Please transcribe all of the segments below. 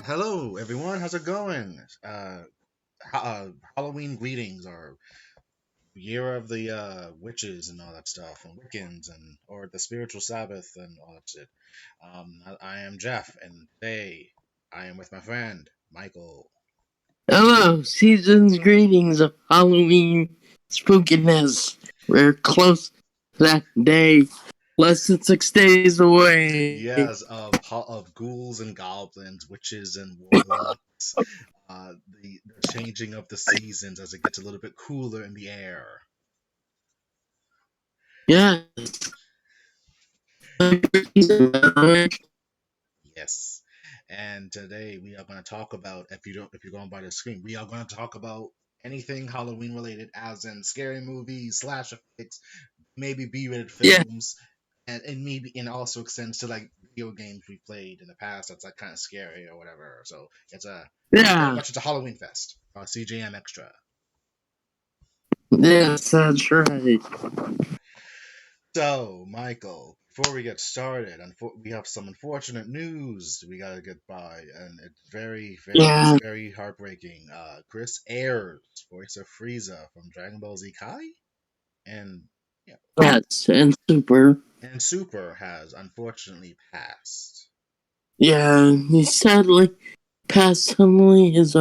Hello, everyone. How's it going? Halloween greetings, or year of the witches and all that stuff, and Wiccans, and or the spiritual Sabbath and all that shit. I am Jeff, and today I am with my friend Michael. Hello, season's greetings of Halloween spookiness. We're close to that day, less than 6 days away. Yes, of ghouls and goblins, witches and warlocks. The changing of the seasons as it gets a little bit cooler in the air. Yes. Yes. And today we are going to talk about, if you're going by the screen, we are going to talk about anything Halloween related, as in scary movies, slasher flicks, maybe B-rated Yeah, films, and maybe and also extends to like video games we played in the past that's like kind of scary or whatever. So very yeah, much it's a Halloween fest. CJM Extra. yes, that's right. So, Michael, before we get started, we have some unfortunate news we gotta get by, and it's Yeah, very heartbreaking. Chris Ayers, voice of Frieza from Dragon Ball Z Kai, and yeah, yes, and super. and Super has unfortunately passed. Yeah, he sadly passed suddenly. His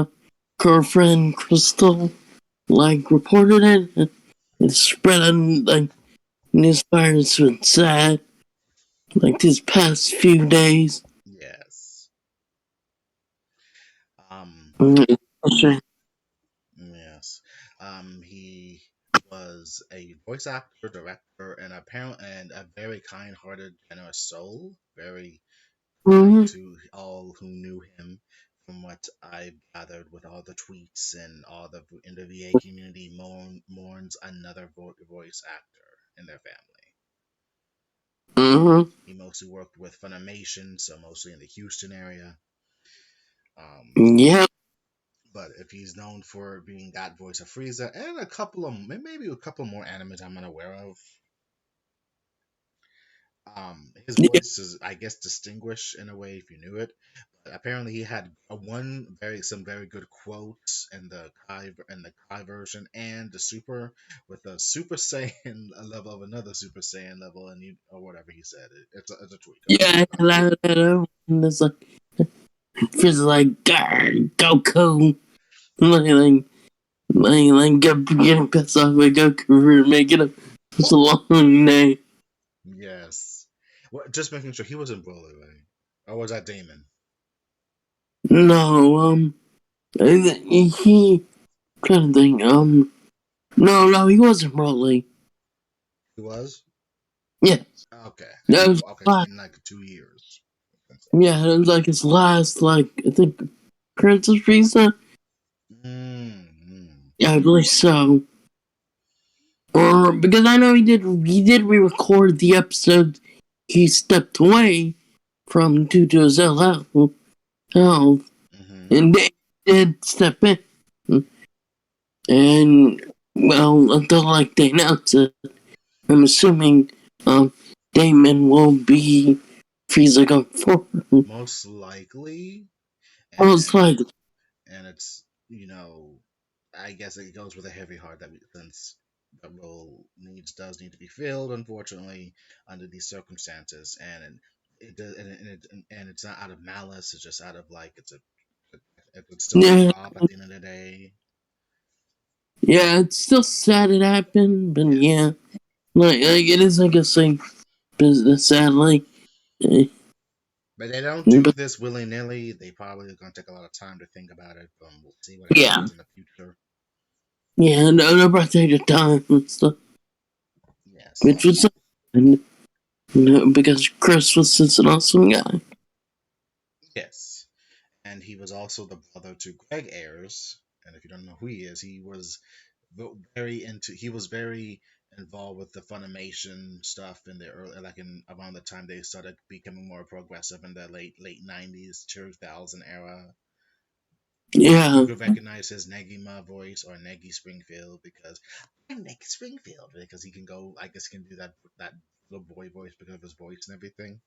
girlfriend, Crystal, reported it. It spread on, newswires with sad, these past few days. Yes. Um. Mm, sure. Yes. He was a voice actor, director, and a very kind-hearted, generous soul. Very Mhm. to all who knew him, from what I've gathered with all the tweets and all the in the VA community mourns another voice actor in their family. Mhm. He mostly worked with Funimation, so mostly in the Houston area. Um, Yeah. but if he's known for being that voice of Frieza and a couple of maybe a couple more animes I'm unaware of, his Yeah. voice is, I guess, distinguished in a way if you knew it. But apparently, he had some very good quotes in the Kai version and the Super with a Super Saiyan a level of another Super Saiyan level, and or whatever he said. It's a tweet. I'll tweet Yeah. about it. And it's feels like Goku. Getting pissed off with Goku for making it such a long name. Yes. Well, just making sure he was in Broly, right? Or was that Damon? No, he trying to think. No, he wasn't Broly. He was. Yeah, Okay. that was Okay. It's last. been like 2 years. Yeah, it was his last. I think Princess Frieza. Mm-hmm. Yeah, I believe so. Or because I know he did re-record the episode he stepped away from due to his health, Mm-hmm. and they did step in, and well, until they announce it, I'm assuming Damon will be Frieza going forward. Most likely, Most and likely, it's I guess it goes with a heavy heart since the role does need to be filled, unfortunately, under these circumstances, and it does, and it's not out of malice. It's just out of like it's still a yeah, job at the end of the day. yeah. It's still sad it happened, but Yes, yeah, it is like a same business, sadly. Eh, but they don't do But this willy nilly. They probably are going to take a lot of time to think about it. But we'll see what yeah, happens in the future. yeah, no birthday to time and stuff, Yes. which was and, because Chris was such an awesome guy. Yes. And he was also the brother to Greg Ayers. And if you don't know who he is, he was very involved with the Funimation stuff in the early, like in around the time they started becoming more progressive in the late 90s, 2000 era. You Yeah, could recognize his Negima voice or Negi Springfield because I'm Negi Springfield because he can go. I guess he can do that little boy voice because of his voice and everything.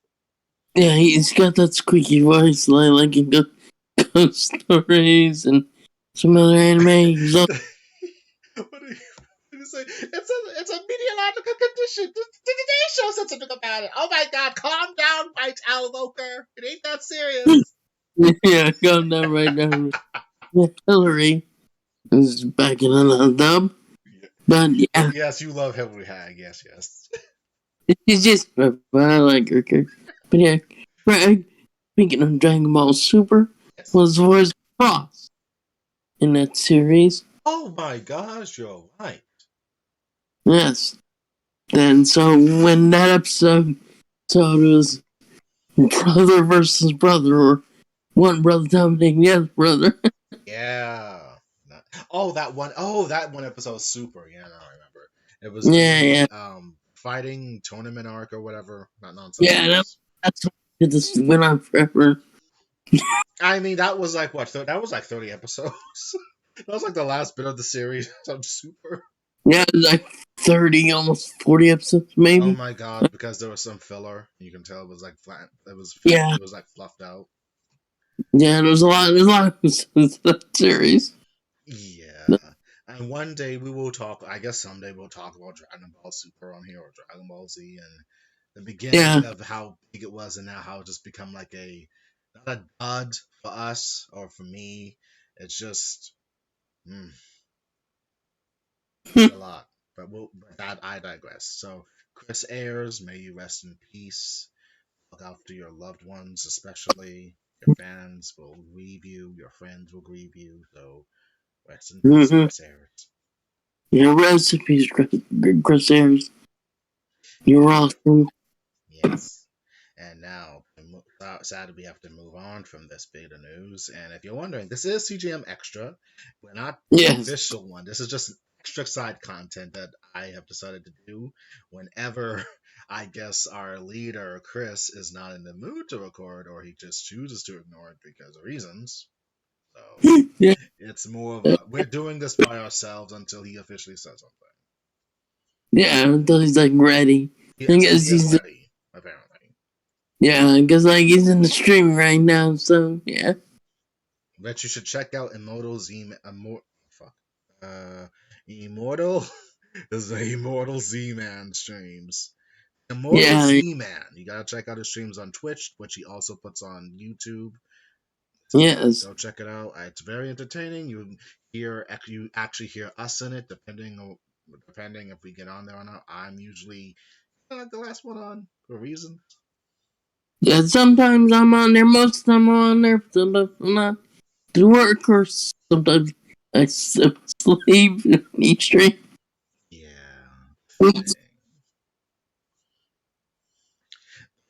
yeah, he's got that squeaky voice, like he goes stories and some other animes. What do you say? It's a meteorological condition. The Today Show said something about it. Oh my God! Calm down, White Owl Loker. It ain't that serious. Yeah, calm down right now. Yeah, Hillary is back in another dub. Yeah. But yeah, Yes, you love Hillary Hag. Yes, yes. she's just, but I like her character. But yeah, right, speaking of Dragon Ball Super, Yes. was voiced Cross in that series. Oh my gosh, you're right. Yes. Then, so when that episode was brother versus brother, or one brother dominating the other brother. Yeah. Oh, that one. Oh, that one episode was super. Yeah, no, I remember. It was Yeah, during yeah. the fighting tournament arc or whatever. Not Yeah, non-subspace. that's what it just went on forever. I mean, that was like what? That was like 30 episodes. That was like the last bit of the series. I'm super. Yeah, it was like 30, almost 40 episodes, Oh maybe. my god! Because there was some filler. You can tell it was like flat. It was fat. Yeah, It was like fluffed out. yeah, there's a lot of episodes of that series. Yeah. And one day we will talk. I guess someday we'll talk about Dragon Ball Super on here or Dragon Ball Z and the Yeah. beginning of how big it was and now how it just become like a not a dud for us or for me. It's just mm, it's a lot. But that I digress. So Chris Ayers, may you rest in peace. Look after your loved ones, especially your fans will grieve you, your friends will grieve you. So rest in peace, Mm-hmm. Chris Ayers. Yeah, recipes, Chris Ayers. You're And awesome. yes. And now, sadly, we have to move on from this bit of news. And if you're wondering, this is CJM Extra. We're not the Yes. official one. This is just extra side content that I have decided to do whenever I guess our leader, Chris, is not in the mood to record or he just chooses to ignore it because of reasons. So Yeah. it's more of a we're doing this by ourselves until he officially says something. Yeah, until he's like ready. I Until guess he is he's, ready, apparently. yeah, I guess like he's in the stream right now, so yeah. But you should check out Immortal Z. Fuck. Immortal. This is the Immortal Z Man streams. Immortal Yeah, Z Man. You gotta check out his streams on Twitch, which he also puts on YouTube. So yes. go check it out. It's very entertaining. You actually hear us in it, depending if we get on there or not. I'm usually like the last one on for a reason. Yeah, sometimes I'm on there, most of the time I'm on there, sometimes I'm not. Do work or sometimes I sleep in each stream. Yeah. Oops.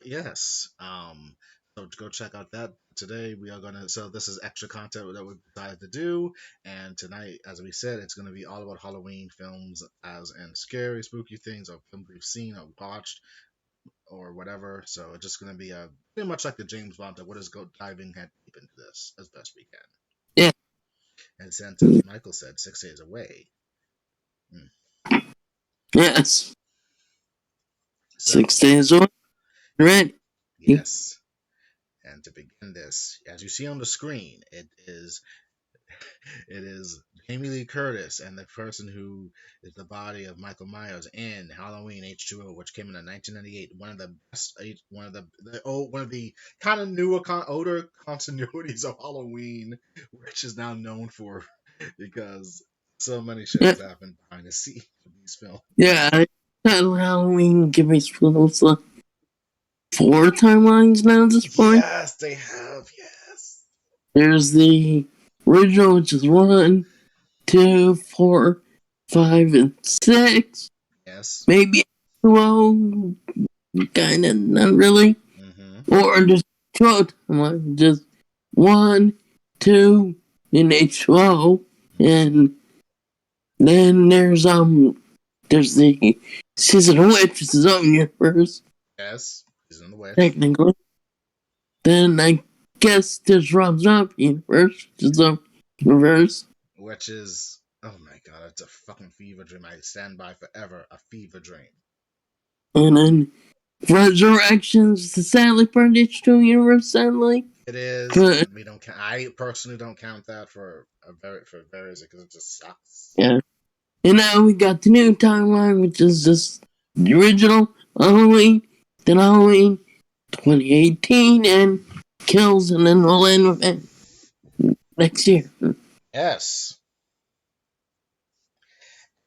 Yes. So to go check out that today, we are gonna. So this is extra content that we decided to do, and tonight, as we said, it's gonna be all about Halloween films, as in scary, spooky things, or films we've seen or watched or whatever. So it's just gonna be a pretty much like the James Bond. That we're just go diving head deep into this as best we can. Yeah. And since, as Michael said, 6 days away. Mm. Yes. So 6 days away. Ready. yes. And to begin this, as you see on the screen, it is Jamie Lee Curtis and the person who is the body of Michael Myers in Halloween H2O, which came in 1998. One of the best, one of the kind of newer, older continuities of Halloween, which is now known for because so many shit Yeah. has happened behind the scenes of these films. Yeah. Halloween give me spills like 4 timelines now at this point. Yes, they have. Yes. There's the original, which is 1, 2, 4, 5, and 6. Yes. Maybe 12, kind of, not really. Mm-hmm. Or just 12 timelines, just 1, 2, and H2O. And then there's the Season of Witch, which is own universe, Yes. He's in the witch. technically. Then I guess there's Rob Zombie universe, which is own universe. Which is, oh my god, it's a fucking fever dream. I stand by forever. A fever dream. And then Resurrections, the sadly part of H2O universe, sadly. It is, But, and we don't count. I personally don't count that for various because it just sucks. yeah. And now we got the new timeline, which is just the original Halloween, then Halloween 2018, and Kills, and then we'll end with it next year. Yes,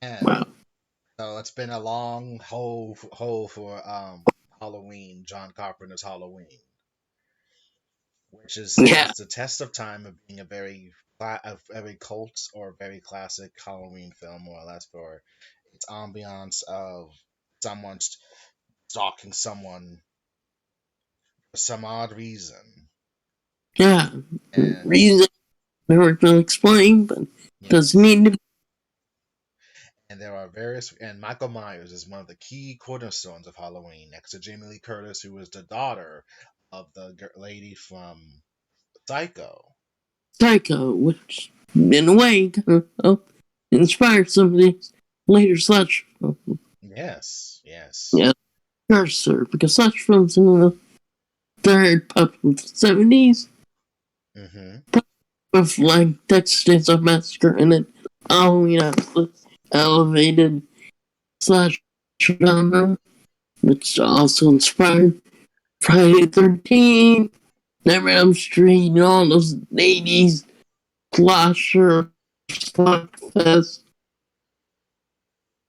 Wow. and so it's been a long hole for Halloween, John Carpenter's Halloween, which has stood Yeah. the test of time of being a very cult or very classic Halloween film, more or less, for its ambiance of someone stalking someone for some odd reason. Yeah. And Reason never to explain, but doesn't yes, need to. and there are various, and Michael Myers is one of the key cornerstones of Halloween, next to Jamie Lee Curtis, who is the daughter of the lady from Psycho. Psycho, which in a way kind of inspired some of these later such. Yes, yes. Yeah, cursor because such films in the third part of the 70s Mm-hmm. with like Texas Chainsaw Massacre and then Halloween the elevated slash genre, which also inspired Friday the 13th, Nightmare on Elm Street, and all those 80s slasher, slugfest,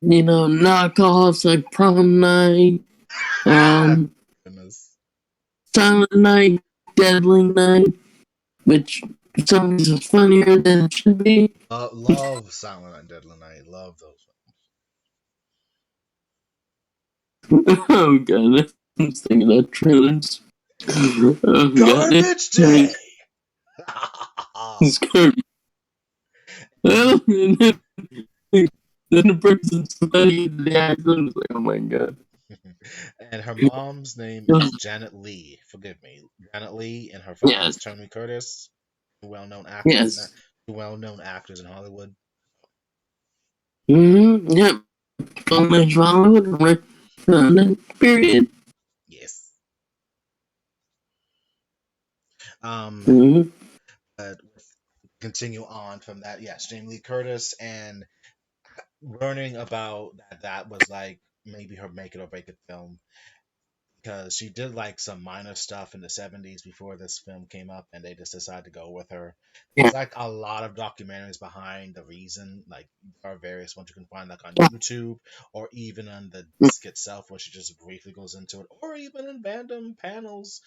knockoffs like Prom Night, um, Goodness. Silent Night, Deadly Night, which some is funnier than it should be. Love Silent Night, Deadly Night. Love those Oh god, I'm thinking of trailers. Oh god, Garbage Day. it's garbage. And Oh, and then the person's studying the accent. It's like, oh my god. and her mom's name is Janet Lee. Forgive me, Janet Lee, and her father is Yes, Tony Curtis, well-known actors in yes. well-known actors in Hollywood. Mm-hmm. Yep. Film Age of Hollywood, right? Period. Yes. Um, Mm-hmm. but continue on from that. Yes, Jamie Lee Curtis, and learning about that was like maybe her make it or break it film, because she did like some minor stuff in the 70s before this film came up, and they just decided to go with her. Yeah. There's like a lot of documentaries behind the reason. Like there are various ones you can find like on Yeah. YouTube or even on the disc itself, where she just briefly goes into it, or even in random panels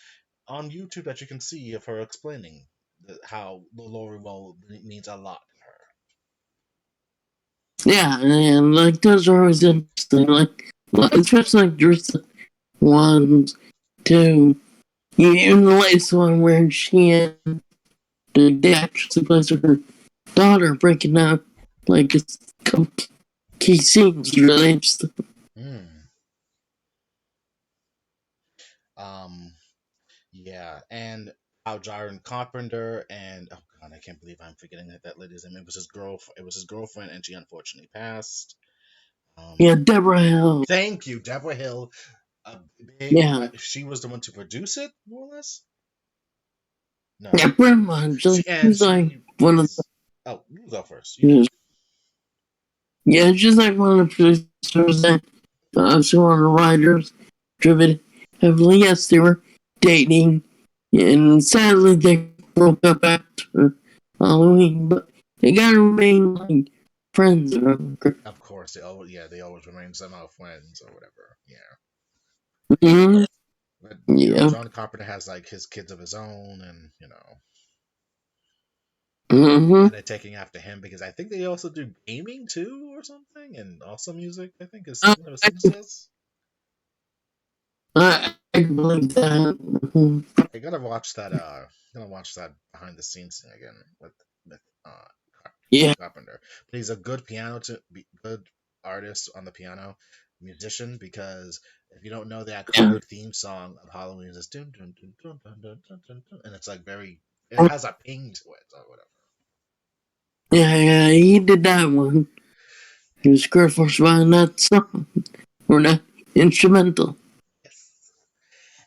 on YouTube that you can see of her explaining how the Lori role means a lot to her. Yeah, and like those are always interesting. Like especially like there's one, two, even the latest one where she and the actress who plays her daughter breaking down like it's key scenes really interesting. Mm. Um, yeah, and how Jaron Carpenter and oh god, I can't believe I'm forgetting that lady's name. It was his girl. It was his girlfriend, and she unfortunately passed. Yeah, Um, Deborah Hill. thank you, Deborah Hill. A big. Yeah. She was the one to produce it, more or less. Yeah, No, pretty much. Like, and she's like she one of is. Oh, you go first. You go. the yeah, she's like one of the producers that also one of the writers driven heavily. Yes, they were dating, and sadly they broke up after Halloween, but they gotta remain like friends. Of course, they always remain somehow friends or whatever. Yeah, Mm-hmm. but Yeah. John Carpenter has like his kids of his own, and Mm-hmm. and they're taking after him because I think they also do gaming too or something, and also music. I think is Uh, something that I, Sim says. I believe that. Mm-hmm. I gotta watch that. Gonna watch that behind the scenes thing again with John Yeah. Carpenter. But he's a good good artist on the piano, musician. Because if you don't know the Yeah. iconic theme song of Halloween, is dun dun dun dun dun dun dun dun, dun, and it's like very. It has a ping to it or whatever. Yeah, he did that one. He was credited for that song or that instrumental. Yes.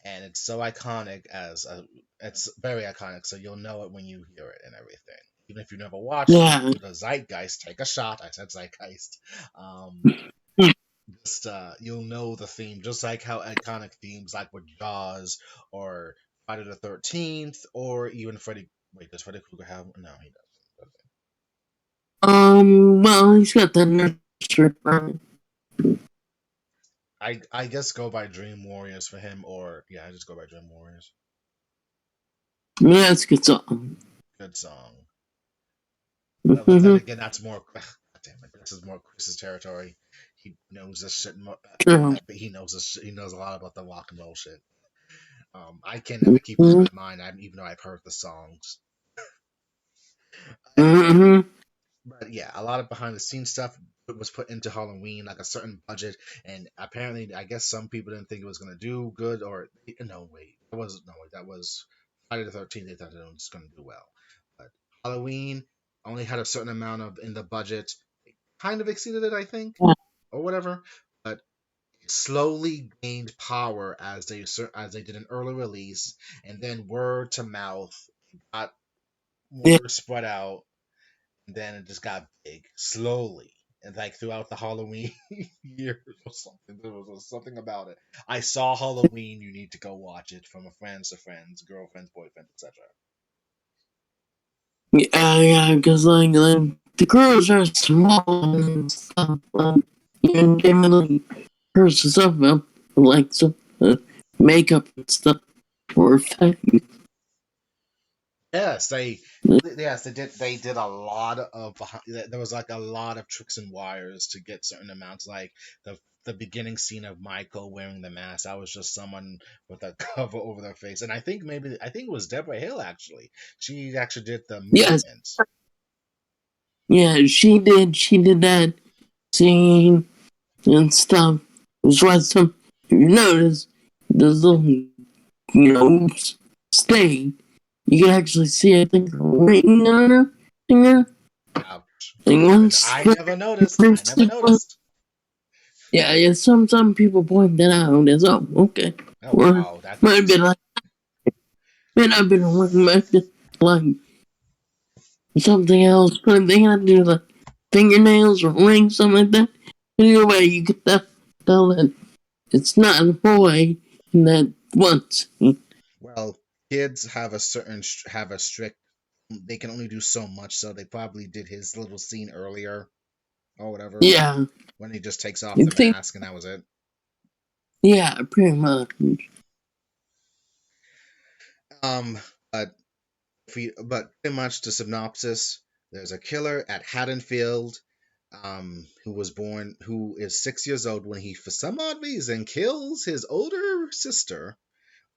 and it's so iconic as a, it's very iconic, so you'll know it when you hear it and everything. Even if you never watched it, Yeah. the Zeitgeist, take a shot. I said Zeitgeist. Just you'll know the theme, just like how iconic themes like with Jaws or Friday the 13th or even Freddy. Wait, does Freddy Krueger have? No, he doesn't. Well, he's got that nursery rhyme. I guess go by Dream Warriors for him, or yeah, I just go by Dream Warriors. Yeah, that's a good song. Good song. But then Mm-hmm. again, that's more. God damn it, this is more Chris's territory. He knows this shit more. True. He knows this. He knows a lot about the rock and roll shit. I can never keep it in my mind, even though I've heard the songs. And Mm-hmm. but yeah, a lot of behind the scenes stuff was put into Halloween, like a certain budget, and apparently, I guess some people didn't think it was gonna do good, or no, wait, that was Friday the 13th. They thought it was gonna do well, but Halloween only had a certain amount of in the budget, it kind of exceeded it, I think, or whatever, but it slowly gained power as they did an early release, and then word to mouth got Yeah. more spread out, and then it just got big slowly. And like throughout the Halloween years or something, there was something about it. I saw Halloween. You need to go watch it from a friends to friends, girlfriends, boyfriends, etc. Yeah, because like the girls are small and stuff. And they really hurt stuff up, like some makeup and stuff for effect. Yes, they did. They did a lot of there was like a lot of tricks and wires to get certain amounts. Like the beginning scene of Michael wearing the mask. That was just someone with a cover over their face, and I think it was Deborah Hill actually. She actually did the Yes, movements. yeah, she did that scene and stuff. That's why some, if you notice, this little, stay, you can actually see, I think, a ring on her finger. Ouch. And once I never noticed. I never sequence, noticed. yeah, some people point that out as, oh, okay. Oh Or wow, that might have been like, might have been a ring, might have been like something else, but they had to do like fingernails or rings, something like that. Anyway, you get that, tell that it's not a boy in that once. well, kids have have a strict. They can only do so much, so they probably did his little scene earlier or whatever Yeah, when he just takes off you the think, mask and that was it. yeah, pretty much. Um, but but pretty much the synopsis: there's a killer at Haddonfield, who is 6 years old when he, for some odd reason, kills his older sister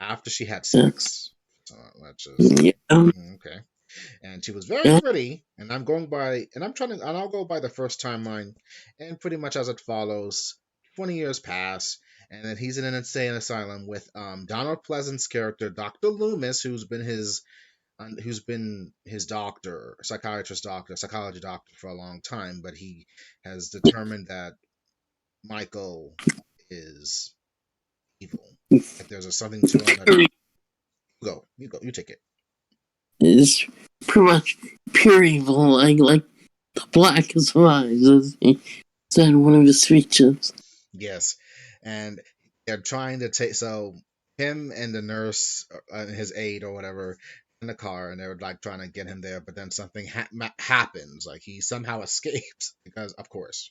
after she had That's, sex. So that's just yeah, okay. And she was very yeah, pretty. And I'm going by, and I'm trying to, and I'll go by the first timeline, and pretty much as it follows. 20 years pass, and then he's in an insane asylum with Donald Pleasant's character, Dr. Loomis, who's been his doctor, psychiatrist doctor, psychology doctor for a long time, but he has determined that Michael is evil. That there's something to him that you take it. it's pretty much pure evil, like the blackest of eyes, as he said in one of his speeches. Yes, and they're trying to take him and the nurse, his aide or whatever, in the car, and they're like trying to get him there, but then something happens. Like he somehow escapes because, of course,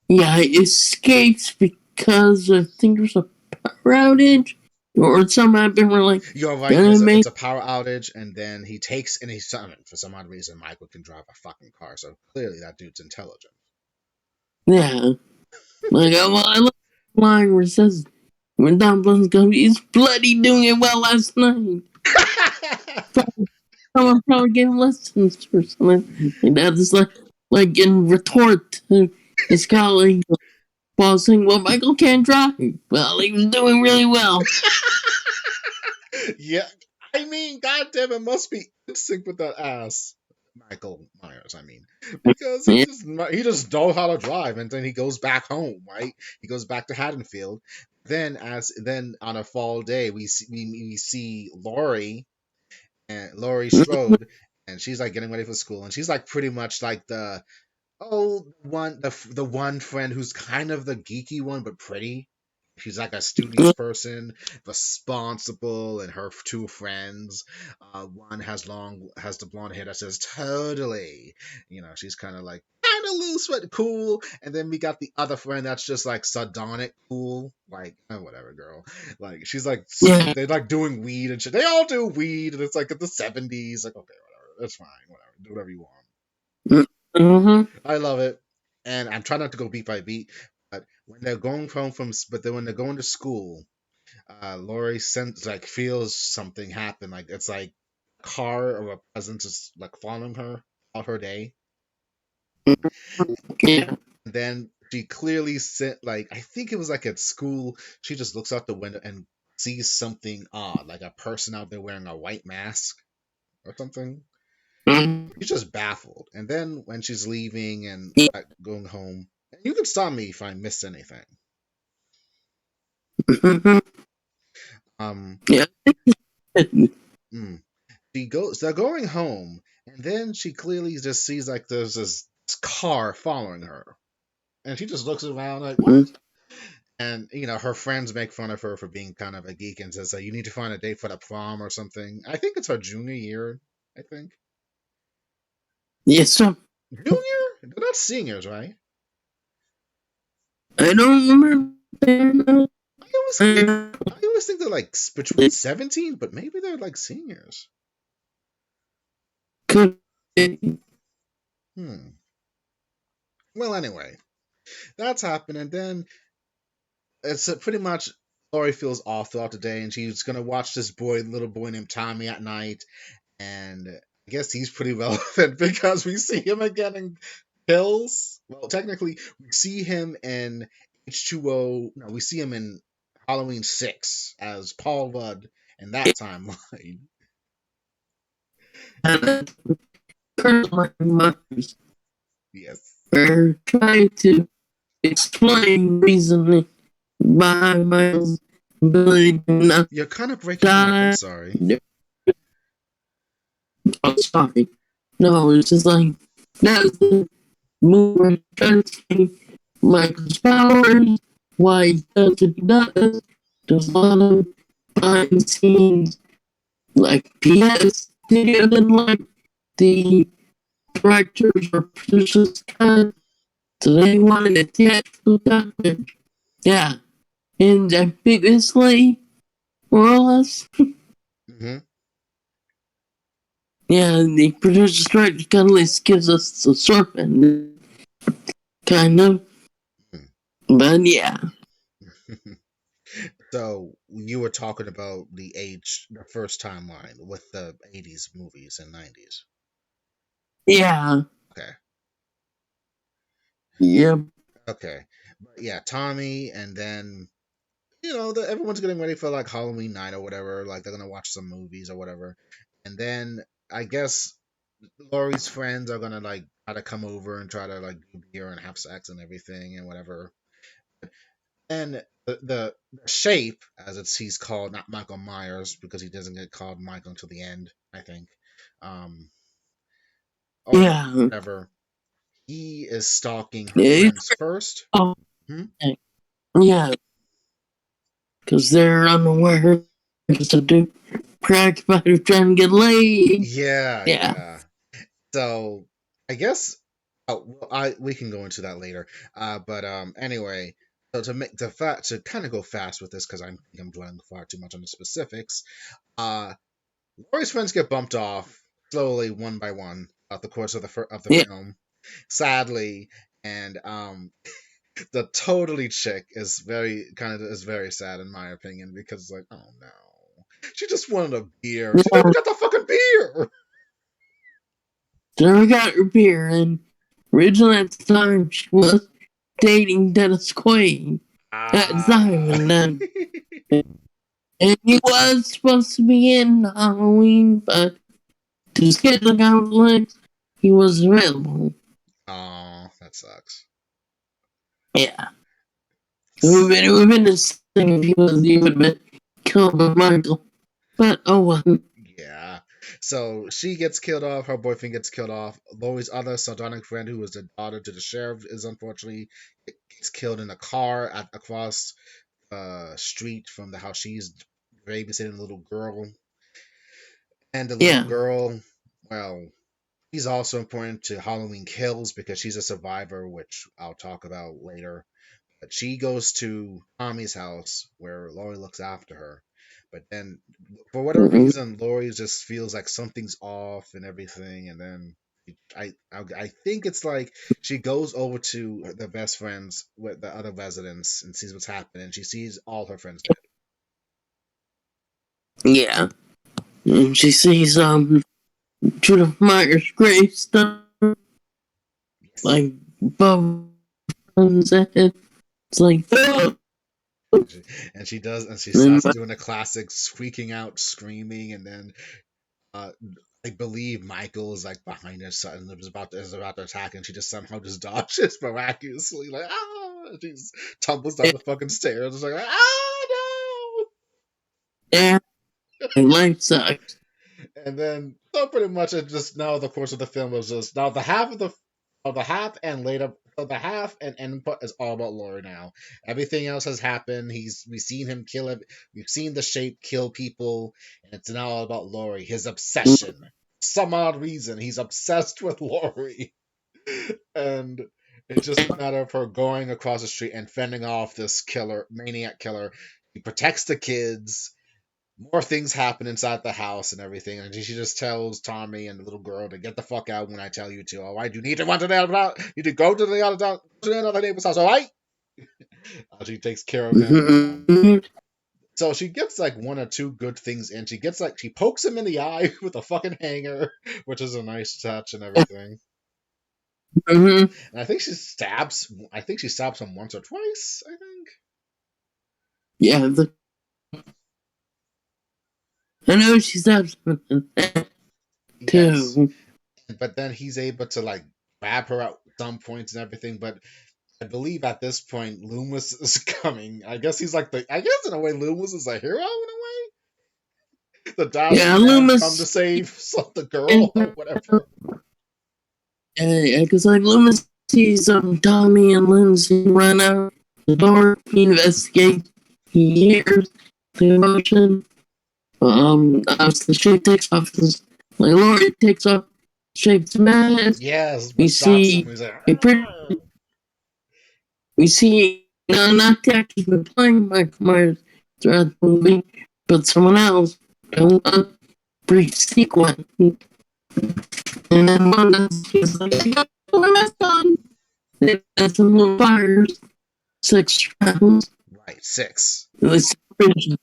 Yeah, he escapes because I think there's a power outage, or some happened where like you're right. gonna It's make, a power outage, and then he takes and he's summoned for some odd reason. Michael can drive a fucking car, so clearly that dude's intelligent. yeah. Like, I like the line where it says, when Don Blunt's going, he's bloody doing it well last night. Someone probably gave him lessons or something like that. It's like in retort to his colleague while saying, well, Michael can't drive. Well, he was doing really well. Yeah, I mean, goddamn, it must be in sync with that ass, Michael Myers. I mean, because he just knows how to drive, and then he goes back home, right? He goes back to Haddonfield. Then on a fall day, we see Lori and Laurie Strode, and she's like getting ready for school, and she's like pretty much like the one friend who's kind of the geeky one but pretty. She's like a studious person, responsible, and her two friends. One has the blonde hair that says totally. She's kind of like kind of loose but cool. And then we got the other friend that's just like sardonic cool, like whatever, girl. Like she's like Yeah. they're like doing weed and shit. They all do weed, and it's like in the 70s. Like okay, whatever, that's fine, whatever, do whatever you want. Mm-hmm. I love it, and I'm trying not to go beat by beat. But then when they're going to school, Lori feels something happen. Like it's like a car or a presence is like following her all her day. Yeah. And then she clearly said, like I think it was like at school. She just looks out the window and sees something odd, like a person out there wearing a white mask or something. Mm-hmm. She's just baffled. And then when she's leaving and Yeah. going home, and you can stop me if I miss anything. Mm-hmm. Um, Yeah. mm, they're going home, and then she clearly just sees like there's this car following her, and she just looks around like what? And her friends make fun of her for being kind of a geek and says you need to find a date for the prom or something. I think it's her junior year. I think Yes, sir. junior. They're not seniors, right? I don't remember. I always think they. I always think they're like between 17, but maybe they're like seniors. Could be. Hmm. Well, anyway, that's happened, and then it's pretty much Laurie feels off throughout the day, and she's gonna watch this little boy named Tommy at night, and I guess he's pretty relevant because we see him again in Pills. Well, technically, we see him in H2O. No, we see him in Halloween 6 as Paul Rudd in that timeline. Current minds Yes, are trying to explain reasoning behind my ability to not you're kind of breaking up. I'm die. sorry. Oh, sorry. No, it's just like that's the movie trying to explain Michael's powers, why he does what he does. There's a lot of behind the scenes, like PS studio than like the directors or producers cut. So they wanted a theatrical cut. Yeah. And ambiguously, more or less. Hmm. Yeah, the producer's director kind of at least gives us the serpent, kind of. But yeah. So you were talking about the first timeline with the 80s movies and 90s. Yeah. Okay. Yep. Okay. But yeah, Tommy, and then everyone's getting ready for like Halloween night or whatever. Like they're gonna watch some movies or whatever, and then I guess Laurie's friends are gonna like try to come over and try to like do beer and have sex and everything and whatever. And the shape, as he's called, not Michael Myers because he doesn't get called Michael until the end, I think. Um, or Yeah. whatever. He is stalking her Yeah. friends first. Oh, Hmm? yeah. Because they're unaware. Because they're preoccupied with trying to get laid. Yeah, Yeah. yeah. So I guess we can go into that later. But anyway, so to kind of go fast with this because I'm dwelling far too much on the specifics. Uh, Laurie's friends get bumped off slowly, one by one, throughout the course of the Yeah. film. Sadly, and the totally chick is very sad in my opinion because like oh no, she just wanted a beer. She never Yeah. got the fucking beer. So we got her beer, and originally at the time she was dating Dennis Quaid at the time, Ah. and then and he was supposed to be in Halloween, but to schedule conflicts, he was available. Oh, that sucks. Yeah. It would have been the same if he was even been killed by Michael. But oh well. Yeah. So she gets killed off. Her boyfriend gets killed off. Lori's other sardonic friend, who was the daughter to the sheriff, is unfortunately gets killed in a car across street from the house she's babysitting the little girl. And the little Yeah. girl, well, she's also important to Halloween Kills because she's a survivor, which I'll talk about later. But she goes to Tommy's house where Laurie looks after her. But then, for whatever Mm-mm. reason, Laurie just feels like something's off and everything. And then I think it's like she goes over to the best friends with the other residents and sees what's happening. She sees all her friends dead. Yeah. And she sees Judith Myers' gravestone, Yes. like above her head. It's like, oh! And she does, and she And starts doing the classic squeaking out, screaming, and then uh, I believe Michael is like behind her son and is about to attack, and she just somehow just dodges miraculously, like she just tumbles down the fucking stairs, it's like yeah, life sucks. no. And then so pretty much it just now the course of the film was just now the half and later so the half and end part is all about Laurie now. Everything else has happened. We've seen him kill it. We've seen the shape kill people, and it's now all about Laurie. His obsession. Some odd reason he's obsessed with Laurie, and it's just a matter of her going across the street and fending off this killer, maniac killer. He protects the kids. More things happen inside the house and everything, and she just tells Tommy and the little girl to get the fuck out when I tell you to. All right, you need to run to the other. You need to go to the other neighbor's house. All right. She takes care of him. Mm-hmm. So she gets like one or two good things in. She pokes him in the eye with a fucking hanger, which is a nice touch and everything. Mm-hmm. And I think she stabs. I think she stabs him once or twice. I think. Yeah, I know she's absent Yes, too. but then he's able to like grab her at some points and everything. But I believe at this point Loomis is coming. I guess he's like the. I guess in a way Loomis is a hero in a way. The Yeah, dying man's come to Loomis. save the girl or whatever. Yeah, because like Loomis sees Tommy and Lindsay run out the door. He investigates. He hears the emotion. Obviously, she takes off his. Like Laurie takes off Shape's mask. Yes, We but stops him. see He's like, a pretty. "Arr!" We see not the actor's been playing Michael Myers throughout the movie, but someone else. And a brief sequence. And then one of us like, "You got my mask on." That's some little fires. 6 rounds. Right, 6. It was original.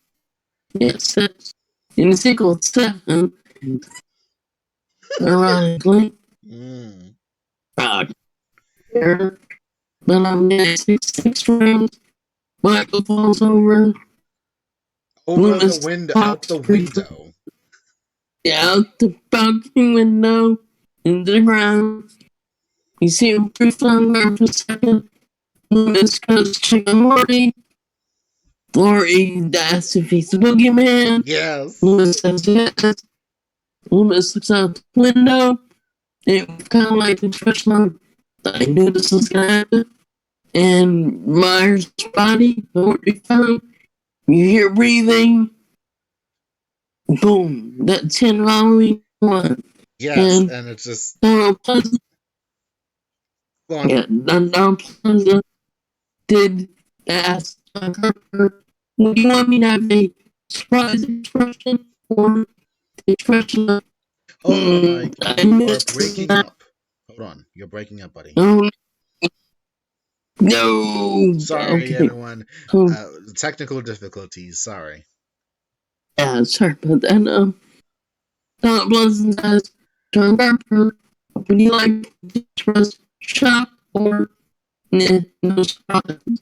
Yeah, 6. In the sequel, 7. Ironically. Mm. Uh, but yeah, 6 rounds. Michael falls over. Over the Loomis window, out pops the window. out the balcony window into the ground. You see him briefly on there for a second. Loomis goes to check on Lori. Lori asks if he's the boogeyman. Yes. Loomis says yes. Loomis looks out the window. It was kind of like the expression I knew this was going to happen. And Myers' body, already found. You hear breathing. Boom. That's 10 Halloween 1. Yes, And and it's just Donald Pleasant, gone. yeah, Donald Pleasant did ask Carpenter, would you want me to have a surprise expression or the expression of, Hold on, Mike. I You are missed breaking that. up. Hold on. You're breaking up, buddy. Oh, no. Sorry, Okay. everyone. Oh, Technical difficulties. Sorry. yeah, sorry about that. Donald Pleasant says, John Carpenter, would you like to express shock or no surprise?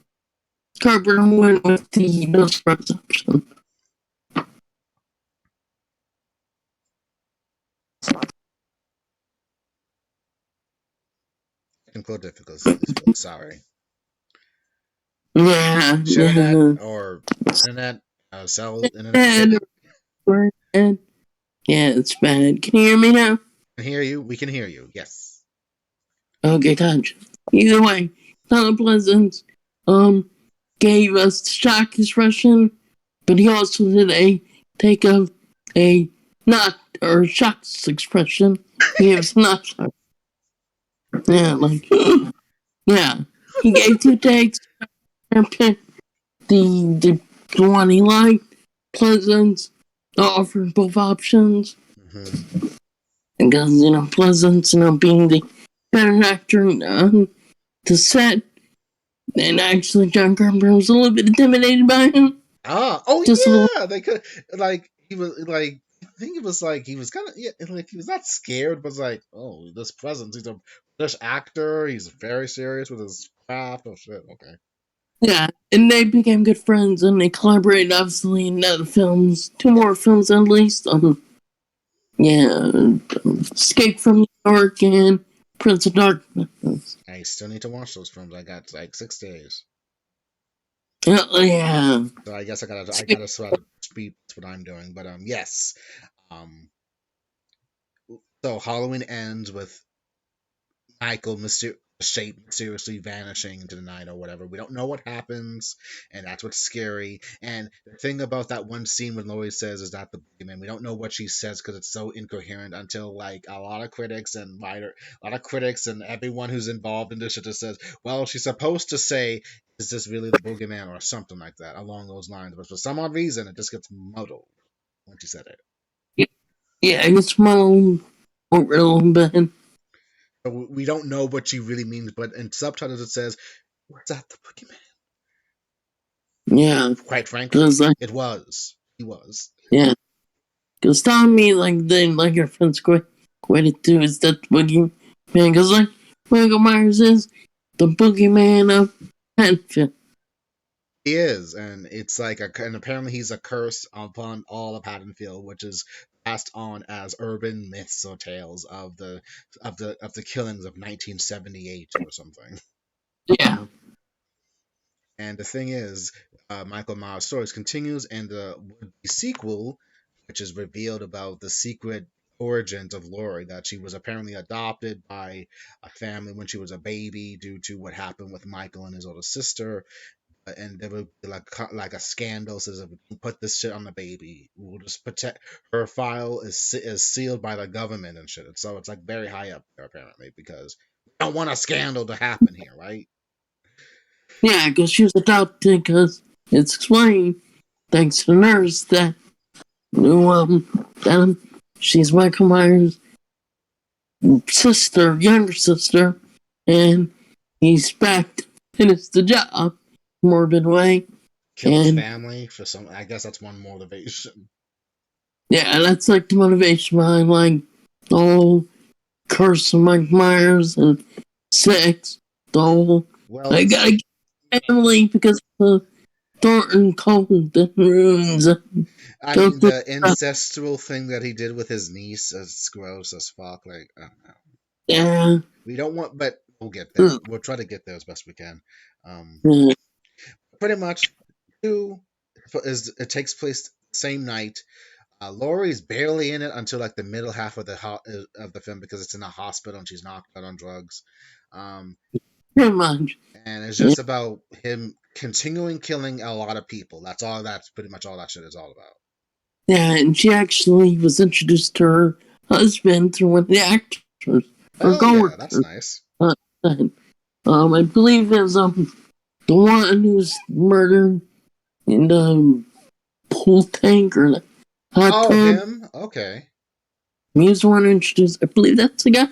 Carpenter went with the no surprise option. Technical difficulties, folks. Sorry. Yeah, Internet yeah. or internet, cell internet. And, and yeah, it's bad. Can you hear me now? Can hear you. We can hear you. Yes. Okay, touch. Either way, Donald Pleasance um gave us the shock expression, but he also did a take of a not or shock expression. He gave us not shock. Yeah, Really? like yeah. He gave two takes and picked the one he liked. Pleasance offered both options. Hmm. Because, Pleasance, being the better actor on the set, and actually John Carpenter was a little bit intimidated by him. Ah. Oh Just a little. yeah. They could like he was like. I think it was like he was kind of yeah, like he was not scared, but was like, oh, this presence. He's a British actor. He's very serious with his craft. Oh shit. Okay. Yeah, and they became good friends, and they collaborated, obviously, in other films. Two Yeah. more films, at least. Yeah, Escape from New York and Prince of Darkness. I still need to watch those films. I got like 6 days, Yeah. so I guess I gotta sort of speed. That's what I'm doing. But yes. Um, so Halloween ends with Michael shape mysteriously vanishing into the night or whatever. We don't know what happens, and that's what's scary. And the thing about that one scene when Laurie says is that the boogeyman. We don't know what she says because it's so incoherent until like a lot of critics and everyone who's involved in this shit just says, "Well, she's supposed to say, is this really the boogeyman or something like that along those lines?" But for some odd reason, it just gets muddled when she said it. Yeah, I guess Malone over a little bit. So we don't know what she really means, but in subtitles it says, "Was that the boogeyman?" Yeah, Quite frankly, because, like, it was. He was. yeah. Because telling me, like, they, like, your friends quit it too is that boogeyman. Because, like, Michael Myers is the boogeyman of Haddonfield. He is, and it's like and apparently he's a curse upon all of Haddonfield, which is passed on as urban myths or tales of the killings of 1978 or something. Yeah. And the thing is, Michael Myers' stories continues, and the would-be sequel, which is revealed about the secret origins of Laurie, that she was apparently adopted by a family when she was a baby due to what happened with Michael and his older sister, and there would be like a scandal says if we don't put this shit on the baby, we'll just protect her file is sealed by the government and shit. So it's like very high up there apparently because we don't want a scandal to happen here, right? Yeah, because she was adopted because it's explained, thanks to the nurse, that, that she's Michael Myers' sister, younger sister, and he's back to finish the job, morbid way. Kill his And family for some. I guess that's one motivation. yeah, that's like the motivation behind like the whole curse of Mike Myers and sex. The whole Well, I it's. gotta get family because of the Thornton cold and ruins I go mean, through the incestual thing that he did with his niece is gross as fuck. Like, I don't know. yeah. We don't want, but we'll get there. We'll try to get there as best we can. Um, Yeah. Pretty much, two is it takes place same night. Laurie's barely in it until like the middle half of the film because it's in a hospital and she's knocked out on drugs. Um, Pretty much. and it's Yeah. just about him continuing killing a lot of people. That's all. That's pretty much all that shit is all about. Yeah, and she actually was introduced to her husband through one of the actors or Oh yeah, that's coworkers. nice. Uh, I believe it was the one who was murdered in the pool tank or the hot Oh, tub. him. Okay, He was the one who introduced. I believe that's the guy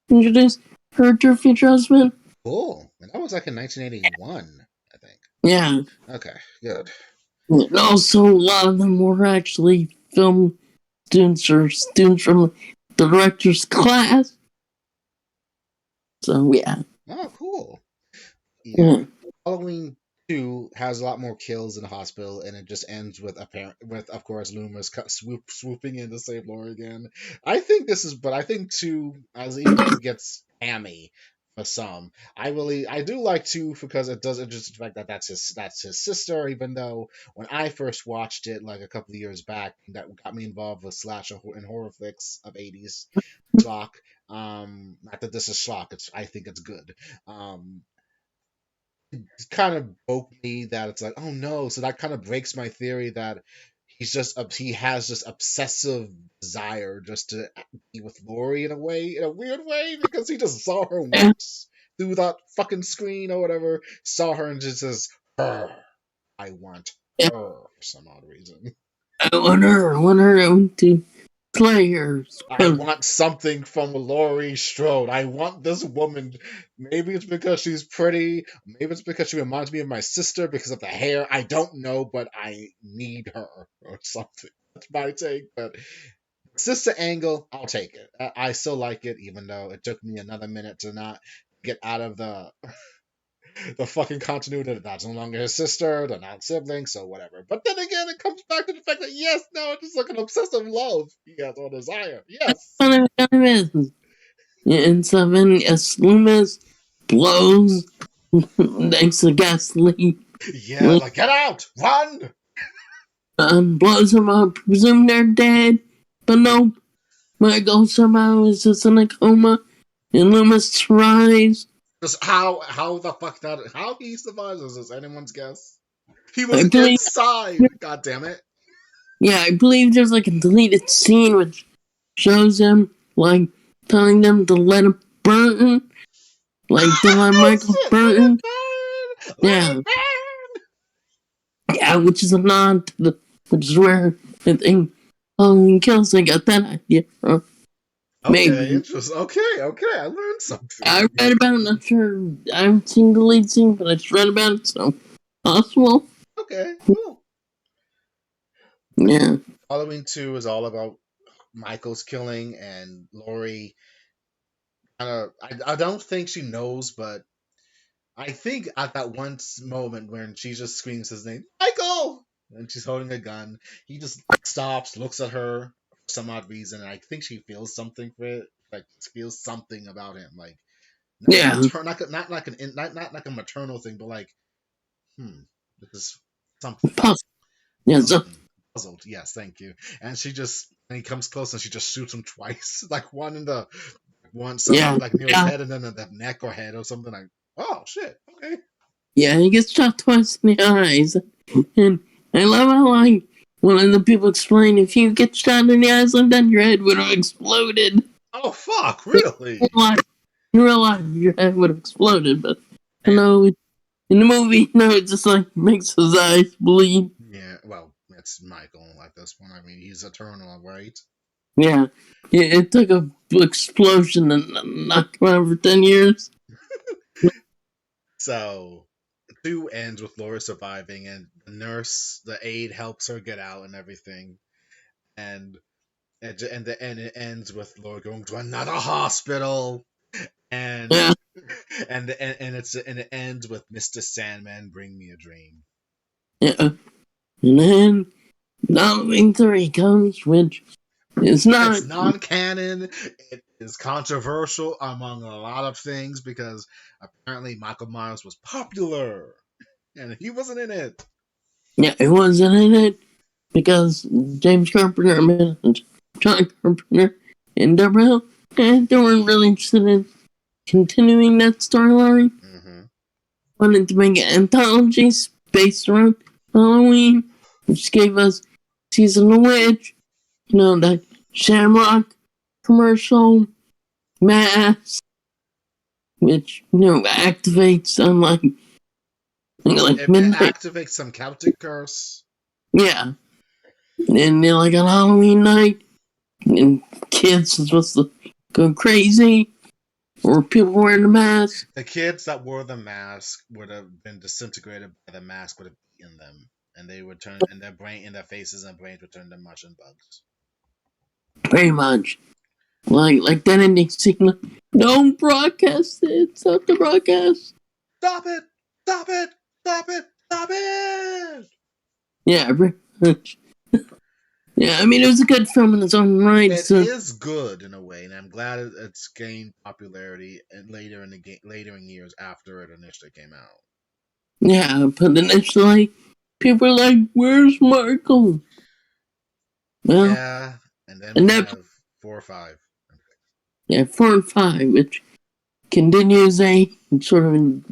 who introduced her to her future husband. cool. And that was like in 1981, I think. Yeah. Okay, good. And also, a lot of them were actually film students or students from the director's class. So yeah. Oh, cool. Yeah. Yeah. Halloween 2 has a lot more kills in the hospital, and it just ends with of course Loomis swooping in to save Laura again. I think 2, as even though it gets hammy, for some. I do like two because it does just the fact that that's his sister. Even though when I first watched it like a couple of years back, that got me involved with slasher and horror flicks of '80s schlock. Not that this is schlock. I think it's good. Um, kind of broke me that it's like, oh no, so that kind of breaks my theory that he has this obsessive desire just to be with Lori in a way, in a weird way, because he just saw her Yeah, once through that fucking screen or whatever, saw her and just says, her, I want yeah. her for some odd reason. I want her to slay her. I want something from Laurie Strode. I want this woman. Maybe it's because she's pretty. Maybe it's because she reminds me of my sister because of the hair. I don't know, but I need her or something. That's my take. But sister angle, I'll take it. I still like it, even though it took me another minute to not get out of the fucking continuity that that's no longer his sister, they're not siblings, so whatever. But then again, it comes back to the fact that yes, no, it's just like an obsessive love he has or desire. Yes. Kind of is. And so then as Loomis blows next to gasoline, Yeah, like get out, run. blows him up, presume they're dead. But no, Michael somehow is just in a coma, and Loomis tries. Just how the fuck that how he survives is anyone's guess. He I was believe, inside. God damn it. yeah, I believe there's like a deleted scene which shows him like telling them to let him burn, like to let Oh Michael shit! Let it burn. burn. Let Yeah, it burn. yeah, which is a nod to which is where I think Halloween Kills they got that idea from. Okay, Maybe. interesting. Okay, I learned I something. read about it, not sure I haven't seen the lead scene, but I just read about it, so possible. Okay, cool. Yeah. Halloween 2 is all about Michael's killing and Laurie kind of I don't think she knows, but I think at that one moment when she just screams his name, Michael, and she's holding a gun, he just like stops, looks at her for some odd reason, and I think she feels something for it, like feels something about him, like not Yeah. maternal, not like not like a maternal thing, but like this is something, Puzzle. Yeah, so, something. Puzzled, yes, thank you. And he comes close and she just shoots him twice, like one in the one somewhere yeah. like near his Yeah. head and then the neck or head or something like. Oh shit! Okay. Yeah, he gets shot twice in the eyes. And I love how, like, one of the people explained if you get shot in the eyes like that, your head would have exploded. Oh fuck! Really? In real life, your head would have exploded, but you And know, in the movie, no, it just like makes his eyes bleed. yeah, well, it's Michael at this point. I mean, he's eternal, right? Yeah, it took a explosion and knocked him out for 10 years. So two ends with Laura surviving, and the nurse, the aide, helps her get out and everything, and and it ends with Laura going to another hospital, and Yeah, and it ends with Mr. Sandman, bring me a dream. yeah. And then Halloween 3 comes, which is not. It's non-canon. It is controversial among a lot of things because apparently Michael Myers was popular and he wasn't in it. Yeah, it wasn't in it because James Carpenter and John Carpenter and Deborah they weren't really interested in continuing that storyline. Mm-hmm. Wanted to make an anthology based around Halloween, which gave us Season of the Witch, that Shamrock commercial, Mask, which, activates on like It midnight. activates some Celtic curse. Yeah. And then, like, on Halloween night, and kids are supposed to go crazy, or people wearing a mask. The kids that wore the mask would have been disintegrated by the mask would have eaten them, and they would turn and their brain, in their faces and brains would turn to mush and bugs. Pretty much. Like that ending scene. Don't broadcast it. Stop the broadcast. Stop it! Stop it! Stop it! Stop it! Yeah, pretty much. Yeah, I mean, it was a good film in its own right. It So, is good in a way, and I'm glad it's gained popularity and later in years after it initially came out. yeah, but initially, people were like, where's Michael? Well, Yeah, and then we and that, have 4 or 5. yeah, 4 and 5, which continues a sort of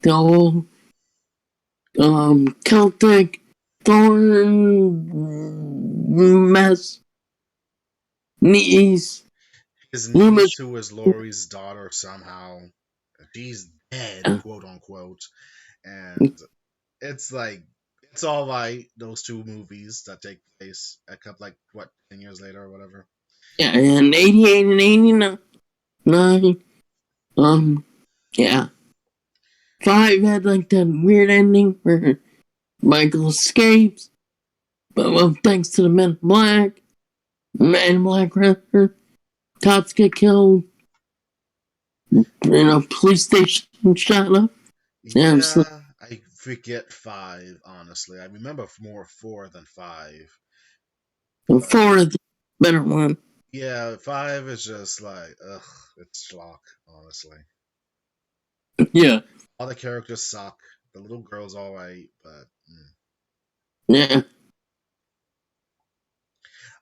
the whole Celtic thorn mess, niece, His Loomis. niece, who is Laurie's daughter somehow, she's dead, Yeah, quote unquote, and it's like it's all right. Those two movies that take place a couple, like, what, 10 years later or whatever. yeah, and 88 and 89. Um, yeah. 5 had like that weird ending where Michael escapes, but well, thanks to the Men in Black, rather, cops get killed, police station shot up. Yeah, so Yeah, I forget 5. Honestly, I remember more 4 than 5, but 4 is the better one. yeah, 5 is just like, ugh, it's schlock. Honestly, Yeah, all the characters suck. The little girl's all right, but yeah,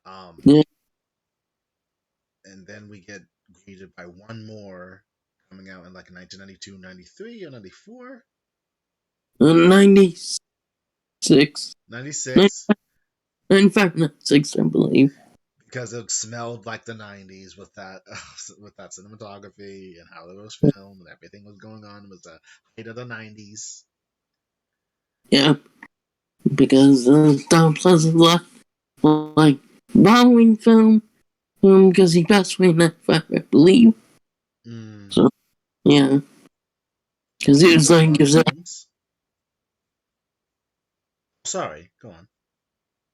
um, yeah. and then we get greeted by one more coming out in like 1992, 93, or 94, 96. 96, 95, 96, I believe. because it smelled like the 90s with that with that cinematography and how it was filmed and everything was going on. It was the height of the 90s. Yeah, because Don Pleasant left like following film because he passed away in 95, I believe. Mm. So, yeah, because What he were was some like, other films? Sorry, go on.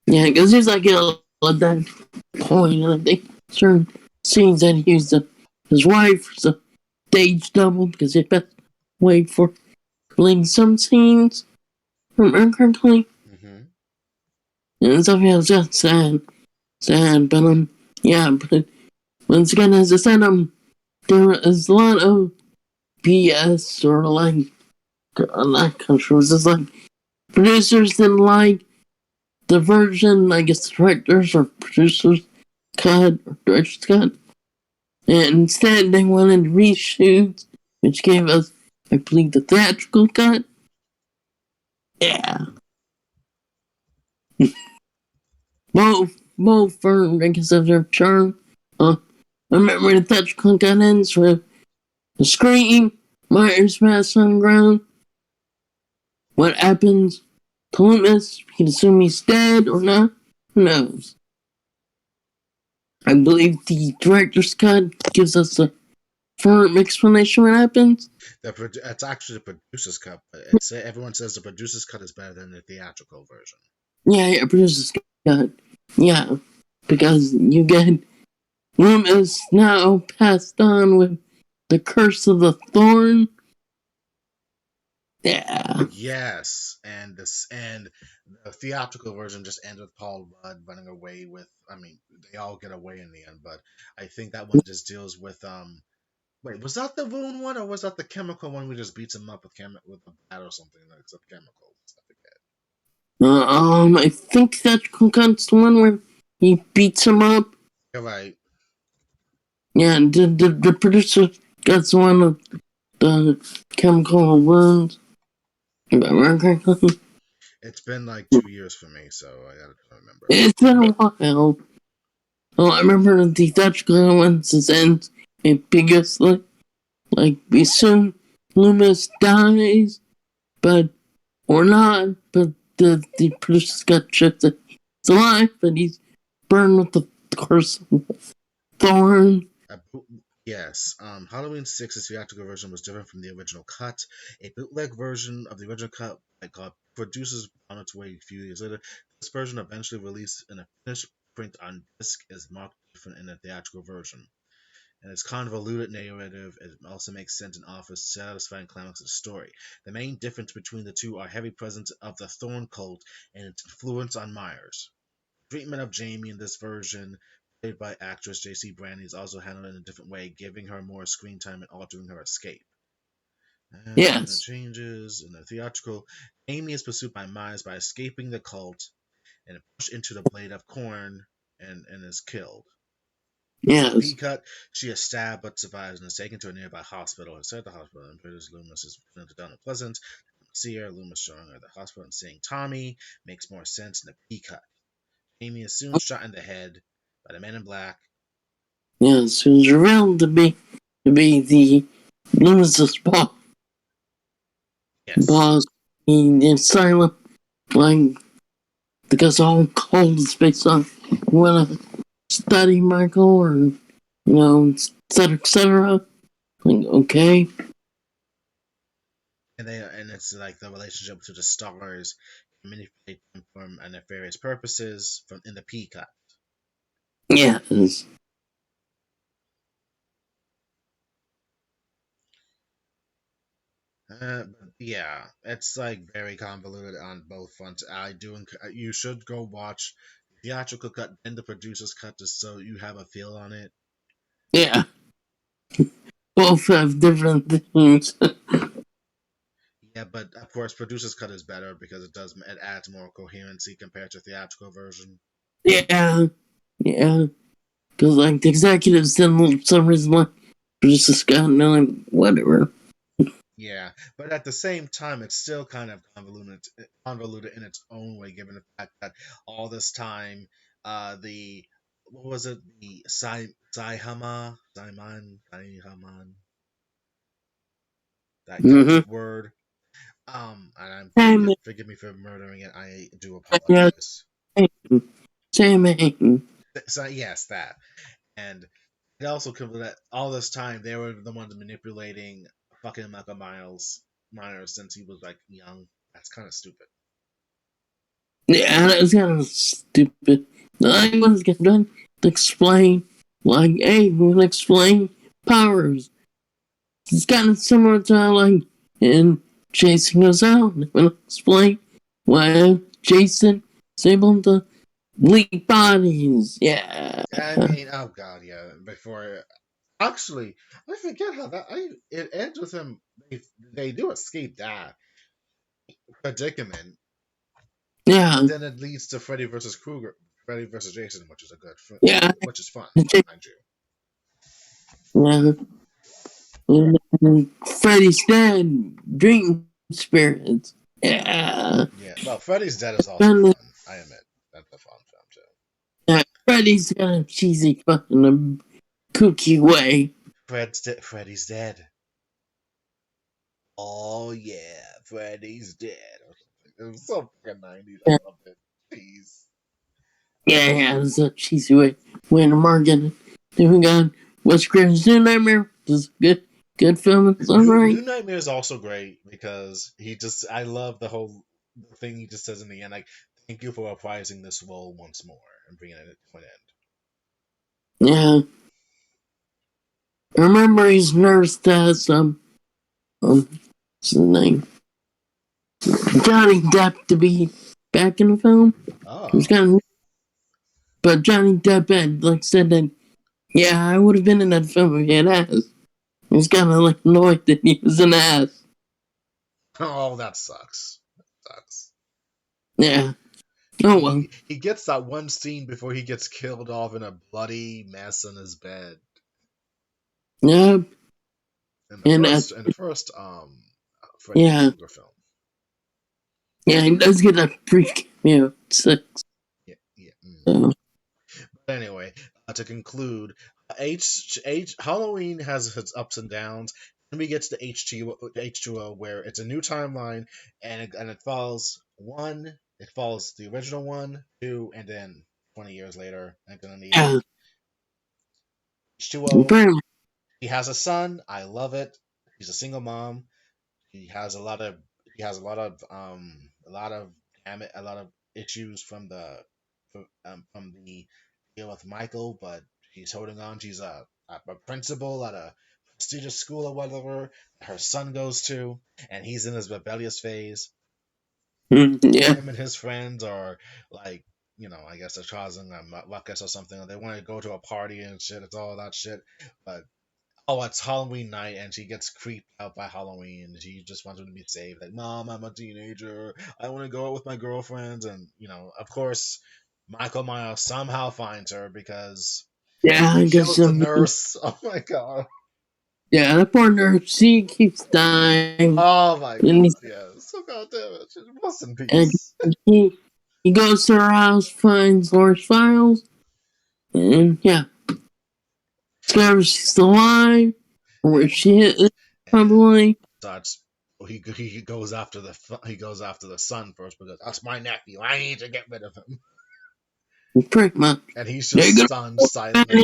yeah, because he was like at that point, and I think certain scenes that he used his wife as a stage double because he passed away for playing some scenes from correctly. Hmm. And stuff, yeah, it's just sad, but yeah, but once again, as I said, there is a lot of BS or like not controversies. It's like producers didn't like the version, I guess the directors or producers cut or director's cut, and instead they wanted reshoots, which gave us, I believe, the theatrical cut. Yeah, both for I guess of their charm. I remember the theatrical cut ends with the scream, Myers passed on the ground. What happens to Loomis? We can assume he's dead or not. Who knows? I believe the director's cut gives us a firm explanation what happens. It's actually the producer's cut, but everyone says the producer's cut is better than the theatrical version. Yeah, producer's cut. Yeah, because you get Loomis now passed on with the curse of the thorn. Yeah. Yes, and the theatrical version just ends with Paul Rudd running away with. I mean, they all get away in the end, but I think that one just deals with. Wait, was that the wound one, or was that the chemical one? We just beats him up with with a bat or something like some chemicals. I forget. I think that cut's the one where he beats him up. You're right. Yeah, the producer got the one of the chemical wounds. It's been like 2 years for me, so I gotta remember. It's been a while. Oh, I remember the theatrical ones ends ambiguously. Like, we assume Loomis dies, but, or not, but the producer's got shit that he's alive, but he's burned with the curse of thorn. Uh, yes, Halloween 6's theatrical version was different from the original cut. A bootleg version of the original cut by producers on its way a few years later. This version, eventually released in a finished print on disc, is marked different in the theatrical version. And its convoluted narrative, it also makes sense and offers satisfying climax of the story. The main difference between the two are heavy presence of the Thorn cult and its influence on Myers. treatment of Jamie in this version, played by actress J.C. Brandy, is also handled in a different way, giving her more screen time and altering her escape. Yes. Changes in the theatrical. Amy is pursued by Miles by escaping the cult and pushed into the blade of corn and is killed. In the P Yes. cut, she is stabbed but survives and is taken to a nearby hospital. Inside the hospital, and British Loomis is presented down Pleasant. See her, Loomis showing her the hospital and seeing Tommy makes more sense in the P cut. Amy is soon shot in the head by the men in black. Yes. It was revealed to be the Loomis's Yes. boss in silent, like, because all cold is based on when study Michael or etc. etc. Like, okay. And it's like the relationship to the stars can manipulate them for nefarious purposes from in the P cut. Yes. Yeah, it's like very convoluted on both fronts. You should go watch the theatrical cut and the producer's cut just so you have a feel on it. Yeah. Both have different things. Yeah, but of course, producer's cut is better because it adds more coherency compared to theatrical version. Yeah. Yeah. Because, like, the executives didn't, for some reason, like, producer Scott and they're like, whatever. Yeah, but at the same time, it's still kind of convoluted in its own way, given the fact that all this time, the what was it, the Saihaman, that Mm-hmm. Celtic word. And Same, forgive me for murdering it. I do yeah, apologize. same. So yes, that, and it also could that all this time they were the ones manipulating fucking Michael Myers since he was like young. That's kind of stupid. Yeah, that's kind of stupid. I was get done to explain, like, hey, we'll explain powers. It's kind of similar to how, like, in Chasing Us Out, we'll explain why Jason is able to leak bodies. Yeah. I mean, oh god, yeah. Before actually, I forget how it ends with him. They do escape that predicament, Yeah. then it leads to Freddy versus Jason, which is Yeah. which is fun, Yeah. mind you. And Freddy's dead. Dream spirits. Yeah. Yeah, well, Freddy's Dead is also And fun. I admit that's a fun film too. Freddy's kind of cheesy, but in a kooky way. Freddy's Dead. Oh yeah, Freddy's Dead. Or something. It was so fucking 90s. I Yeah, loved it. Jeez. yeah, it's a cheesy way. When Morgan, then we got Wes Craven's New Nightmare. Just good film. It's New alright. Nightmare is also great because I love the thing he just says in the end, like, thank you for reprising this role once more and bringing it to an end. Yeah. I remember he's nursed as, what's the name? Johnny Depp to be back in the film. It was Oh. kind of, but Johnny Depp had, like, said that, yeah, I would have been in that film if he had asked. He was kind of, like, annoyed that he was an ass. Oh, that sucks. That sucks. Yeah. Oh, well. He gets that one scene before he gets killed off in a bloody mess in his bed. Yeah. And, In the first Freddy yeah. Krueger film. Yeah, he does get a free cameo. Six. Yeah, yeah. So, But anyway, to conclude, H Halloween has its ups and downs. Then we get to the H2O where it's a new timeline and it follows the original one, two, and then 20 years later, and then in the yeah. end, H2O. Pretty much. He has a son. I love it. He's a single mom. He has a lot of he has a lot of damage, a lot of issues from the deal with Michael, but she's holding on. She's a principal at a prestigious school or whatever her son goes to, and he's in his rebellious phase. Yeah. Him and his friends are like I guess they're causing a ruckus or something. Or they want to go to a party and shit. It's all that shit. But oh, it's Halloween night, and she gets creeped out by Halloween. She just wants him to be saved. Like, Mom, I'm a teenager. I want to go out with my girlfriends, and of course, Michael Myers somehow finds her because Yeah, he I guess kills the so. nurse. Oh my god. Yeah, that poor nurse, she keeps dying. Oh my And god. Yeah. So goddamn it. Rest in and peace. he, he goes to her house, finds Laura's files, and yeah, discovers she's alive, or where And she is, and probably. starts. He goes after the son first because that's my nephew. I need to get rid of him. Pretty much. And he's They're just stunned silently.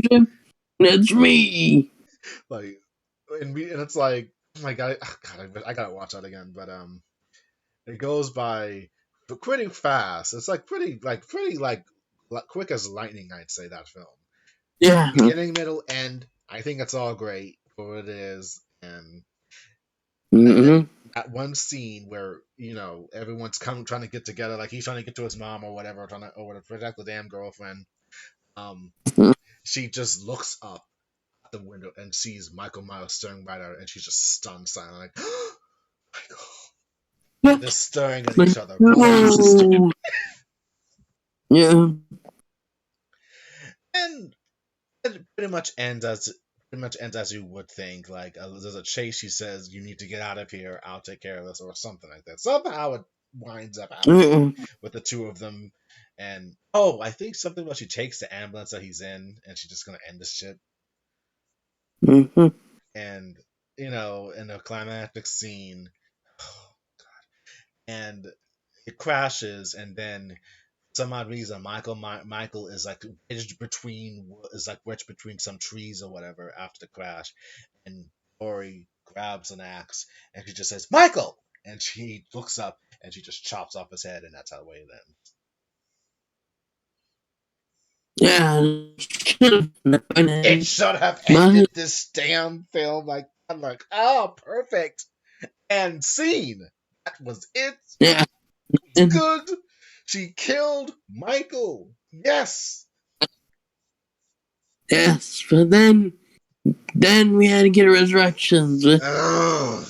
gonna That's me. Like and it's like, oh my god, I gotta watch that again. But it goes by pretty fast. It's like pretty like quick as lightning. I'd say that film, Yeah. beginning, middle, end. I think it's all great for what it is, and then Mm-hmm. that one scene where everyone's trying to get together, like he's trying to get to his mom or whatever, trying to protect the damn girlfriend. Um, she just looks up the window and sees Michael Myers staring right at her, and she's just stunned silent, like, Michael. Yeah. They're staring at Like, each other, brother and sister. no. Yeah. And it pretty much ends as you would think. Like, there's a chase. She says, "You need to get out of here. I'll take care of this," or something like that. Somehow it winds up happening Uh-uh. with the two of them. And oh, I think something about she takes the ambulance that he's in, and she's just gonna end this shit. Mm-hmm. And in a climactic scene, and it crashes, and then some odd reason Michael wedged between some trees or whatever after the crash, and Lori grabs an axe and she just says, Michael, and she looks up and she just chops off his head, and that's how the way it ends. Yeah. Should have It been. should have But ended this damn film. Like, I'm like, oh, perfect, and scene. That was it. yeah. It's good. She killed Michael. Yes. Yes. But then we had to get resurrections. Ugh.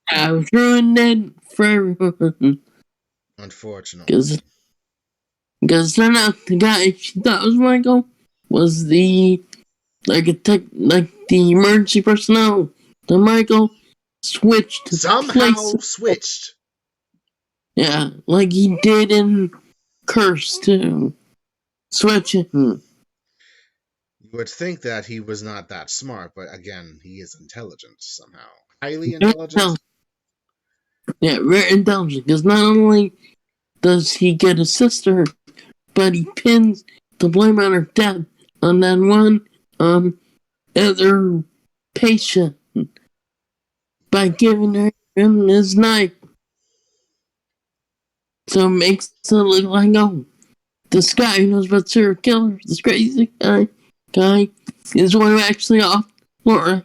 I was ruined it for everyone. Unfortunately. Because turned out the guy she thought was Michael was the like the emergency personnel. The Michael switched Somehow places. switched. Yeah, like he did in Curse too. Switching. You would think that he was not that smart, but again, he is intelligent somehow. Highly intelligent. Yeah, very intelligent. Because not only does he get a sister, but he pins the blame on her death on that one other patient by giving him his knife. So it makes it look like, oh, this guy who knows about serial killers, this crazy guy is the one who actually off Laura.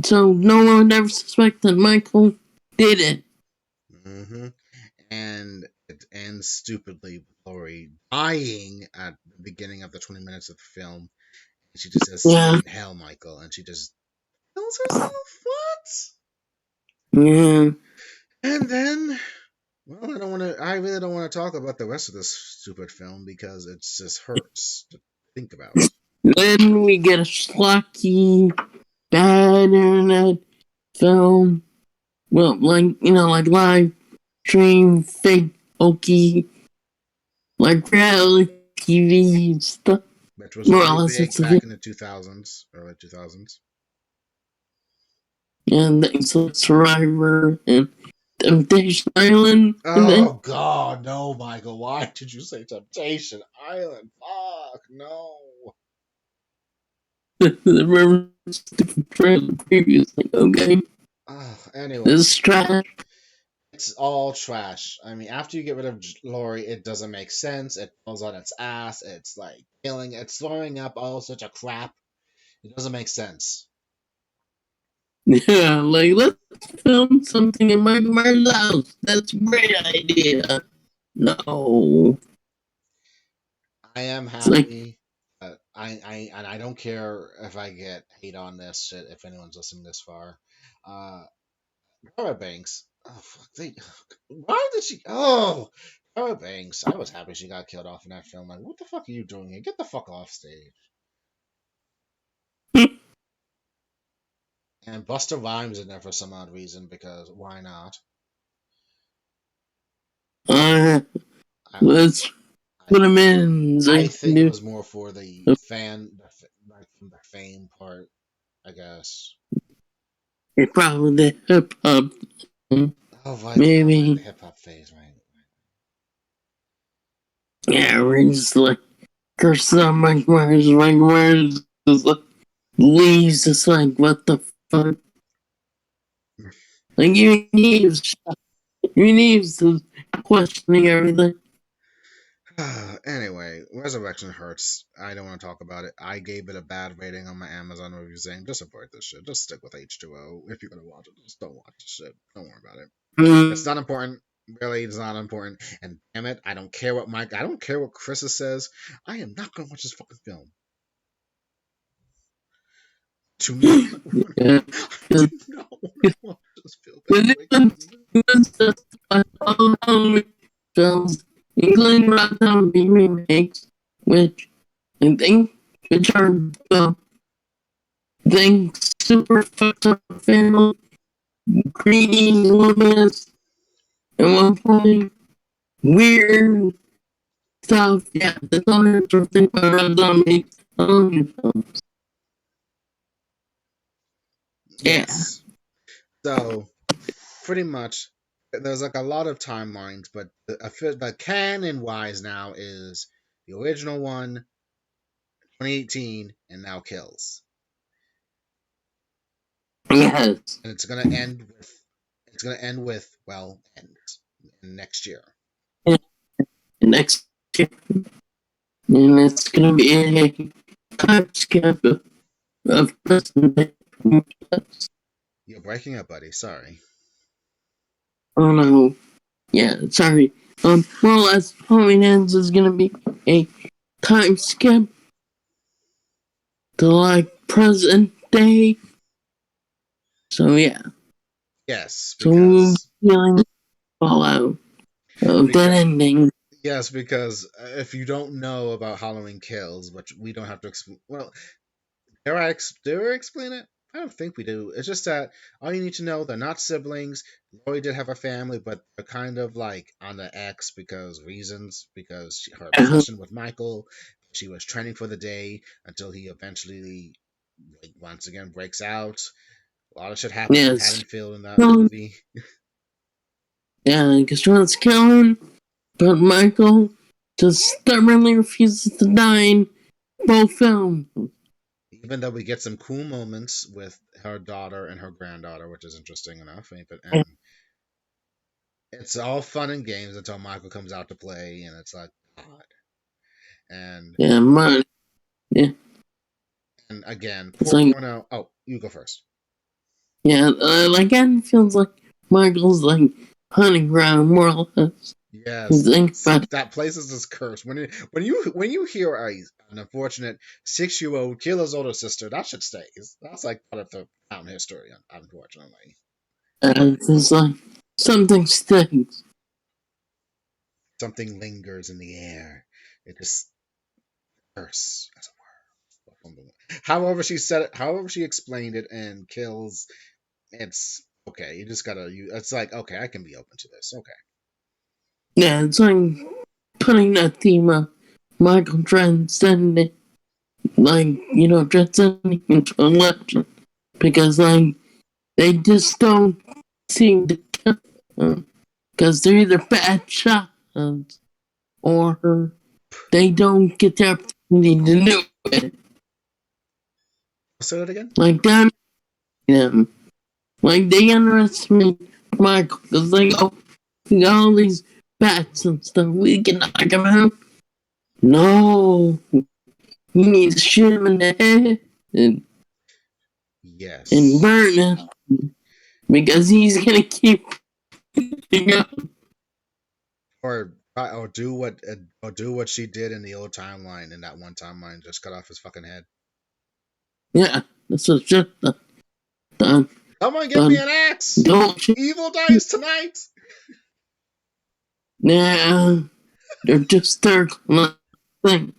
So no one would ever suspect that Michael did it. Mm-hmm. And it ends stupidly with Laurie dying at the beginning of the 20 minutes of the film. And she just says, "See you Yeah. in hell, Michael." And she just kills herself. Yeah. What? And then, well, I really don't want to talk about the rest of this stupid film because it just hurts to think about. Then we get a schlocky, bad internet film. Well, like live stream, fake, okey, like reality TV stuff. Which was More or really less, big it's a back in the 2000s, early 2000s. and things like Survivor and Temptation Island. And then Oh God, no, Michael! Why did you say Temptation Island? Fuck, no. the stupid trailer previously. Okay, Anyway, this is trash. it's all trash. I mean, after you get rid of Lori, it doesn't make sense. It falls on its ass. It's like killing. It's throwing up all such a crap. It doesn't make sense. Yeah, like let's film something in Michael Myers' house. That's a great idea. No. I am It's like, happy. I don't care if I get hate on this shit if anyone's listening this far. Cara Banks. Oh fuck! Why did she? Oh, Cara Banks. I was happy she got killed off in that film. Like, what the fuck are you doing here? Get the fuck off stage. And Buster Rhymes in there for some odd reason because why not? uh, I let's I put him in. I They think it do was more for the fan, like from the fame part. I guess. probably the hip hop. Oh right, the Maybe. hip hop phase, right? Yeah, we're just like, curse on Mike Myers just like, leaves us like, what the fuck? Like, you need to questioning everything. Anyway, Resurrection hurts. I don't want to talk about it. I gave it a bad rating on my Amazon review saying just avoid this shit. Just stick with H2O. If you're gonna watch it, just don't watch this shit. Don't worry about it. It's not important. Really, it's not important. And damn it, I don't care what Mike. I don't care what Chris says. I am not gonna watch this fucking film. Do not want Yeah. I do not want to watch this film But anyway. it was just all Halloween films, including Rock Zombie remakes, which I think, which are, things super fucked up family, greedy, luminous, at one point, weird stuff. Yeah, that's all I have to think about Rock Zombie Halloween films. Yeah. Yes. So pretty much, there's like a lot of timelines, but the canon wise now is the original one, 2018, and now Kills, Yes. and it's gonna end with well, ends next year. Yeah. Next year. And it's gonna be a time skip of present day. You're breaking up, buddy. Sorry. Oh no. Yeah, sorry. Well, as Halloween ends is gonna be a time skip to like present day. So yeah. Yes, So we'll be because feeling the fallout of that because ending. yes, because if you don't know about Halloween Kills, which we don't have to explain, well, dare I explain it? I don't think we do. It's just that all you need to know, they're not siblings. Lori did have a family, but they're kind of like on the X because her Uh, obsession with Michael. She was training for the day until he eventually, like, once again breaks out. A lot of shit happens in yes. Haddonfield in that Well, movie. yeah, because she wants to kill him, but Michael just stubbornly refuses to die in both films. Even though we get some cool moments with her daughter and her granddaughter, which is interesting enough, Yeah, and it's all fun and games until Michael comes out to play, and it's like God. And yeah, yeah. and again, It's poor like, Cornell. Oh, you go first. yeah, like it feels like Michael's like hunting ground more or less. You Yes, think, but that place is just cursed. When you hear an unfortunate 6-year-old kill his older sister, that shit stays. That's like part of the town history, unfortunately. it's like something stinks. Something lingers in the air. It just curse. That's a word. However she said it, however she explained it, and kills. It's okay. You just gotta. It's like okay, I can be open to this. Okay. Yeah, it's like putting that theme of Michael transcending, like, transcending into a legend. Because, like, they just don't seem to kill them. Because they're either bad shots or they don't get the opportunity to do it. Say that again. Like, them, like, they underestimate Michael. Because they go, we got all these bats and stuff. We can knock him out. No, you need to shoot him in the head and Yes. burn him because he's gonna keep going. Or or do what she did in the old timeline in that one timeline, just cut off his fucking head. Yeah, that's what just done. Someone give me Done. an axe. Don't you? Evil dies tonight. Nah, they're just their thing. It,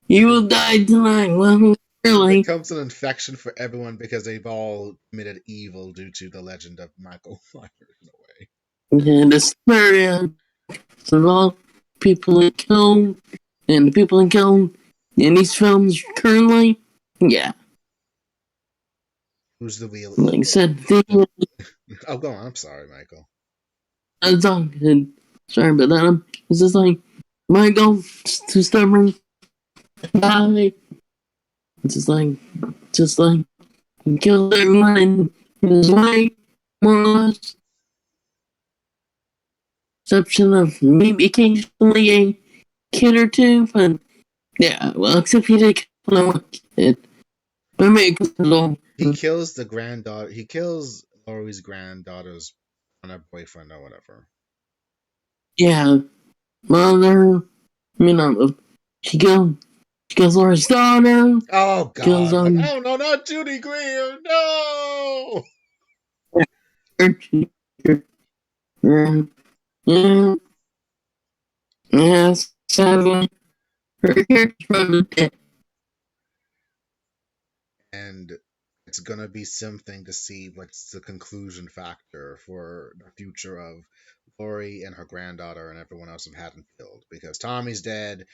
You be- will die tonight. Well, it really. becomes an infection for everyone because they've all committed evil due to the legend of Michael Myers in a way. Yeah, the spirit of all people that killed and the people that killed in these films currently. Yeah, Who's the wheel? like I said, the Oh, go on. I'm sorry, Michael. that's all good. Sorry about that. It's just like Michael, too stubborn, die. It's just like he killed everyone in his way, more or less. Exception of maybe occasionally a kid or two, but yeah, well, except he did kill one kid. But maybe He kills the granddaughter. He kills Laurie's granddaughter's on her boyfriend or whatever. yeah, mother, she kills Laura's daughter, Oh kills God! Like, oh no, not Judy Greer! No. her, yeah, yeah, sadly, her character's probably dead. And it's gonna be something to see what's the conclusion factor for the future of Lori and her granddaughter and everyone else of Haddonfield because Tommy's dead.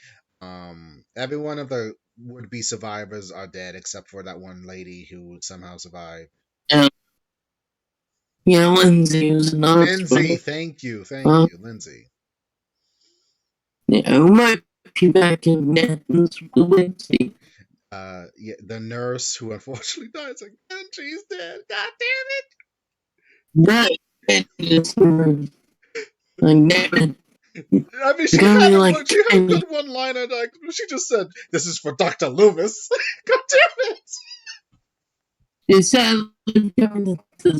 Every one of the would-be survivors are dead except for that one lady who somehow survived. Yeah, yeah, Lindsay was another Lindsay, spoiler. thank you, Lindsay. Yeah, we might be back in Lindsay. Yeah, the nurse who unfortunately dies again. She's dead. God That is like damn damn it! I mean, it's gonna be like she had a tiny. good one liner. Like she just said, "This is for Dr. Loomis." God damn it! It's sadly coming to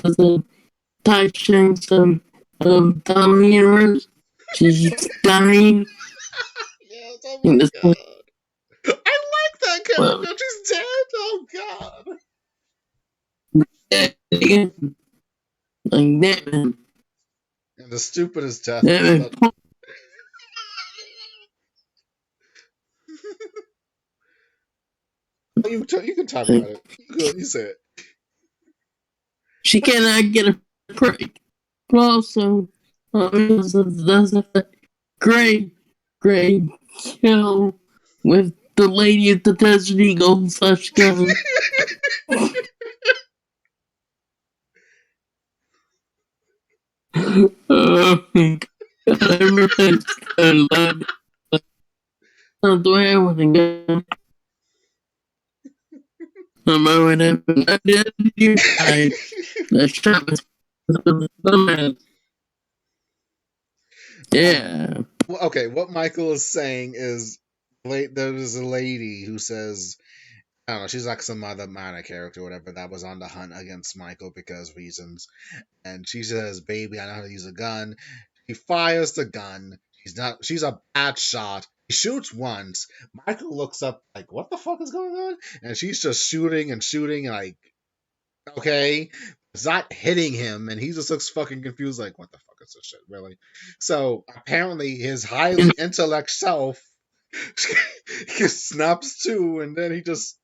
the touching some of the universe. She's dying Yes. Oh in my this point. God. I like that Well, character. She's dead. Oh God. again, like And the stupidest death was damn that. Oh, you can talk about it. You say it. she cannot get a break. But also, that's a great, great kill with the lady at the Desert Eagle / gun. Oh my God, I remember that. Not the way I want to go. On my way to heaven, I did you die. That shot was dumbass. Yeah. Well, okay, what Michael is saying is, there's a lady who says, I don't know, she's like some other minor character or whatever that was on the hunt against Michael because reasons. And she says, "Baby, I know how to use a gun." He fires the gun. She's a bad shot. He shoots once. Michael looks up like, "What the fuck is going on?" And she's just shooting and shooting, like, okay, it's not hitting him, and he just looks fucking confused, like, "What the fuck is this shit, really?" So apparently, his highly intellect self snaps to, and then he just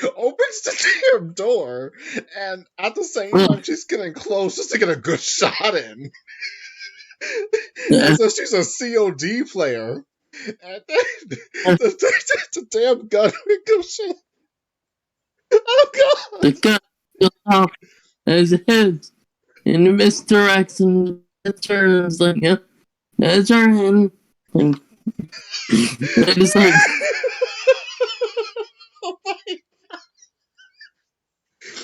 opens the damn door, and at the same Well, time, she's getting close just to get a good shot in. And yeah. so she's a COD player. And then the damn gun goes, oh The God. gun goes off as it hits. And it misdirects and it turns like, yeah, that's our hand. And it's like, Oh my,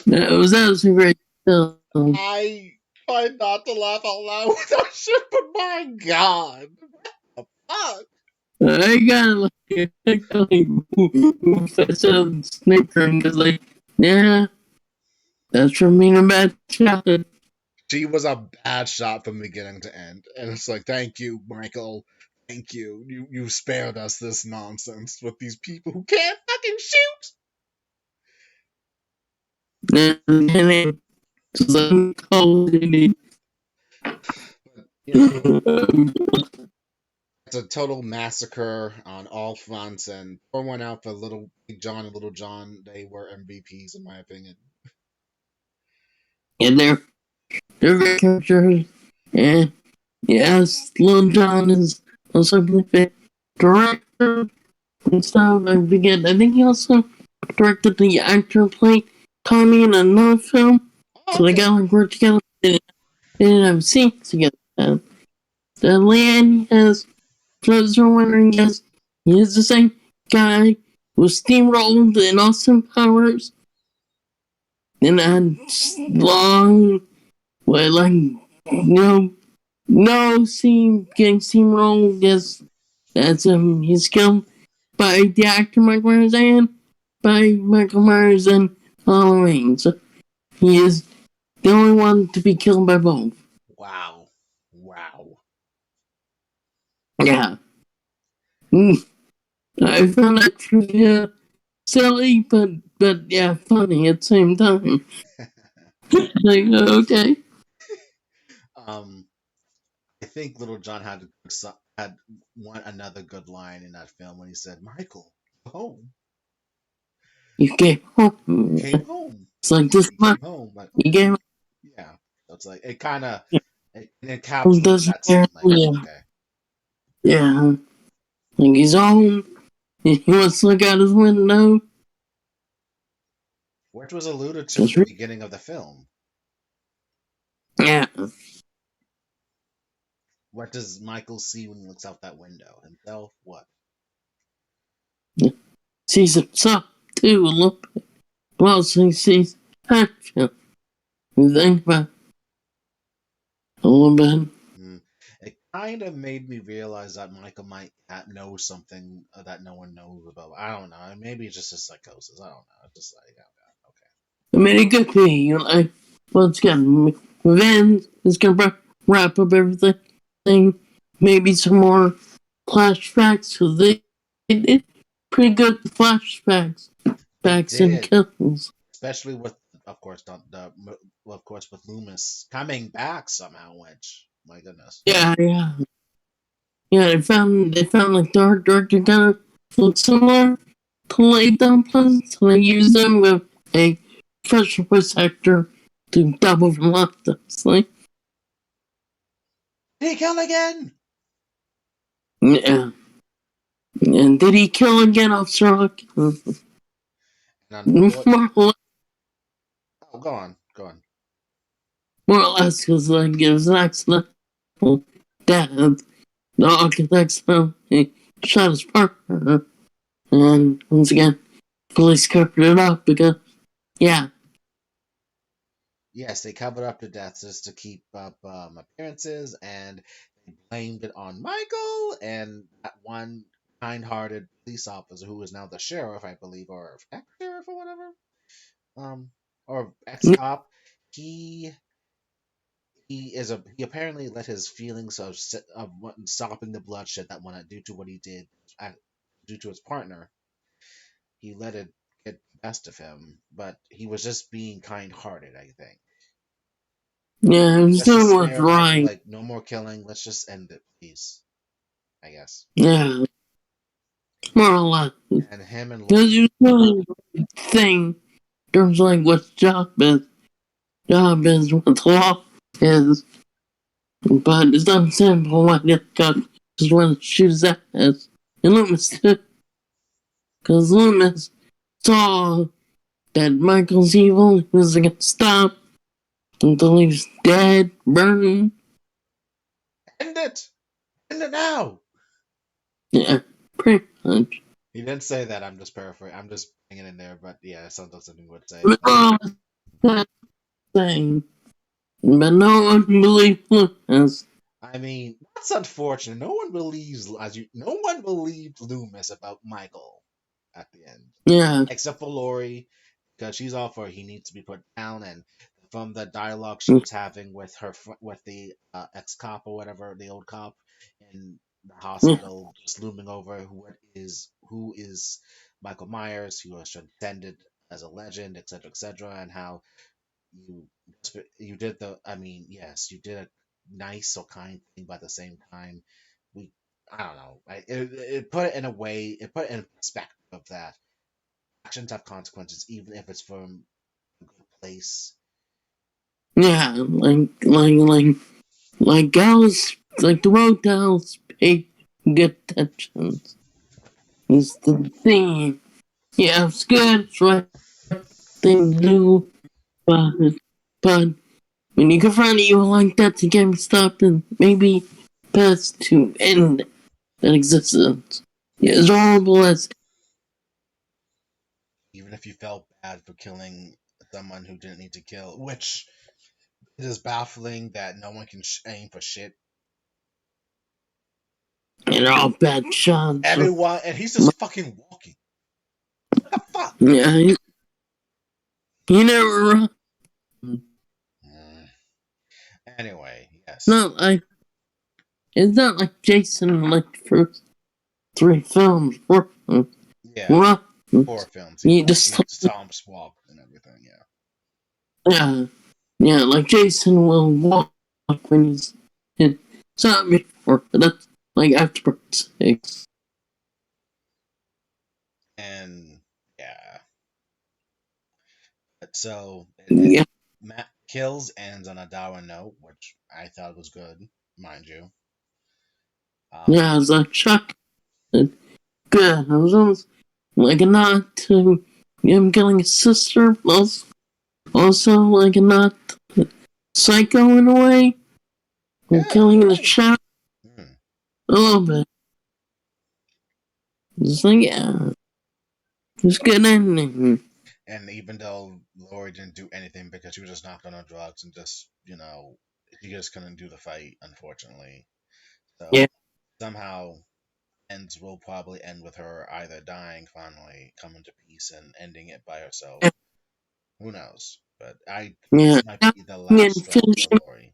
that was a great film. I try not to laugh out loud with that shit, but my God. What the fuck? I got like, fess up snickering because, like, yeah, that's from being a bad chocolate. She was a bad shot from beginning to end. And it's like, thank you, Michael, Thank you. You spared us this nonsense with these people who can't fucking shoot. And then some cold in it. But you know, it's a total massacre on all fronts, and pour one out for Little Big John and Little John. They were MVPs in my opinion. And they're great characters. And yes, Lil Jon is also the director and stuff. I forget. I think he also directed the actor played Tommy in another film. Oh, So they okay. got like work together. They didn't have scenes together. The land has those are wondering yes, he is the same guy who steamrolled in Austin Powers and had long, well, like, no getting steamrolled as he's killed by the actor Michael Myers and by Michael Myers and Halloween. So he is the only one to be killed by both. Wow. Wow. Yeah. Mm, I found that trivia silly, but yeah, funny at the same time. Like, okay. um, I think Little John had one another good line in that film when he said, "Michael, go home. You came You home. came home. It's like this You month. came home." Like, You okay, came yeah. So it's like it kind of it home, encapsulates doesn't that care. scene. Like, oh, Yeah. okay. Yeah. Like he's home. He wants to look out his window. Which was alluded to at Just the beginning of the film. yeah. What does Michael see when he looks out that window? Himself? What? Sees himself too a little bit. Well, so he sees action. You think about it a little bit. Mm. It kind of made me realize that Michael might know something that no one knows about. I don't know. Maybe it's just a psychosis. I don't know. It's just like, oh, I mean, it could be, like, well, it's gonna, Van is gonna wrap up everything. Maybe some more flashbacks, so they did pretty good flashbacks, okay. They backs and did, kills. especially with, of course, well, of course, with Loomis coming back somehow. Which, my goodness. Yeah, yeah. Yeah, they found like the art director kind of looked similar to Lay Dumplings, so they used them with a pressure protector to double them up, honestly. Did he kill again? Yeah. And did he kill again, Officer Hook? And unfortunately, More or less, oh, go on, go on. because like, it was an accidental death. The architect's he shot his partner. And once again, police covered it up because, yeah, Yes, they covered up the deaths just to keep up appearances, and they blamed it on Michael and that one kind-hearted police officer who is now the sheriff, I believe, or ex-sheriff or whatever, um, or ex-cop. He he apparently let his feelings of stopping the bloodshed that went due to what he did, uh, due to his partner. He let it get the best of him, but he was just being kind-hearted, I think. yeah, he was Just to doing what's spare Michael, right. like, no more killing. Let's just end it, please. I guess. Yeah, more or less. And him and Because he was doing the right thing in terms of like what job is, what the law is. But it's understandable why the guy just want to shoot his ass. And Loomis too. Because Loomis saw that Michael's evil. He wasn't going to stop until he was dead, burning. end it, end it now. Yeah, pretty much. He didn't say that. I'm just paraphrasing. I'm just putting it in there, but yeah, it sounds like something he would say. But all that thing. But no one believed Loomis. I mean, that's unfortunate. No one believes, no one believed Loomis about Michael at the end, Yeah. except for Lori, because she's all for he needs to be put down. And from the dialogue she was having with with the ex cop or whatever, the old cop, and the Yeah, hospital just looming over who is Michael Myers, who was transcended as a legend, etc., and how you you did the I mean, yes, you did a nice or kind thing, but at the same time, we I don't know, it put it in a way, it put it in perspective that actions have consequences, even if it's from a good place. yeah, like Alice, like the road to Alice paid good attention. Is the thing. Yeah, it's good, it's the right thing to do, but, but when you confront you like that to get me stopped and maybe best to end that existence. Yeah, as horrible as Even if you felt bad for killing someone who didn't need to kill, which it is baffling that no one can aim for shit. and all bad shots. Everyone, and he's just fucking walking. What the fuck? Yeah, he never run. Mm. Anyway, yes, Not like it's not like Jason like the first three films yeah, run. horror films. You just He stomps, walk, and everything. Yeah, yeah, yeah, like Jason will walk when he's in zombie or that's like afterwards. and yeah, but so Yeah, Matt kills ends on a Darwin note, which I thought was good, mind you. yeah, I Um, was like shocked. Good. I was almost like a nod to him killing his sister, also like a nod to Psycho in a way, yeah, killing you're the right. child Mm. a little bit. It's like yeah, it's good ending. And even though Lori didn't do anything because she was just knocked on her drugs and just, she just couldn't do the fight, unfortunately. Yeah, So somehow ends will probably end with her either dying finally, coming to peace, and ending it by herself. Who knows? But yeah, this might yeah, be the last and straw for finishing, Lori.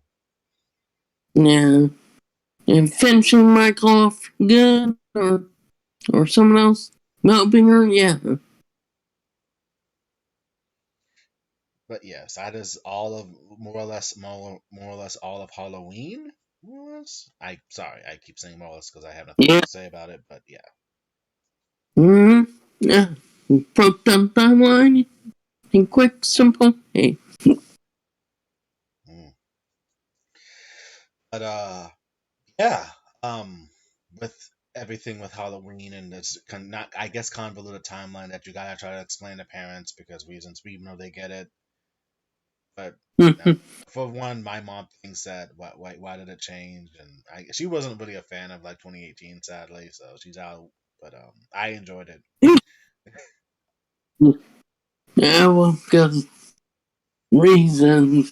yeah, and finishing Michael off good or someone else helping her. Yeah, But yes, that is all of more or less all of Halloween. More or less. I sorry, I keep saying more or less because I have nothing else yeah, to say about it. But yeah. yeah. Broke down timeline in quick, simple. Hey, Mm. But yeah. With everything with Halloween and this not, I guess, convoluted timeline that you gotta try to explain to parents because reasons we know they get it. But for one, my mom thinks that why did it change? And she wasn't really a fan of like 2018, sadly, so she's out. But I enjoyed it. yeah, well, because reasons.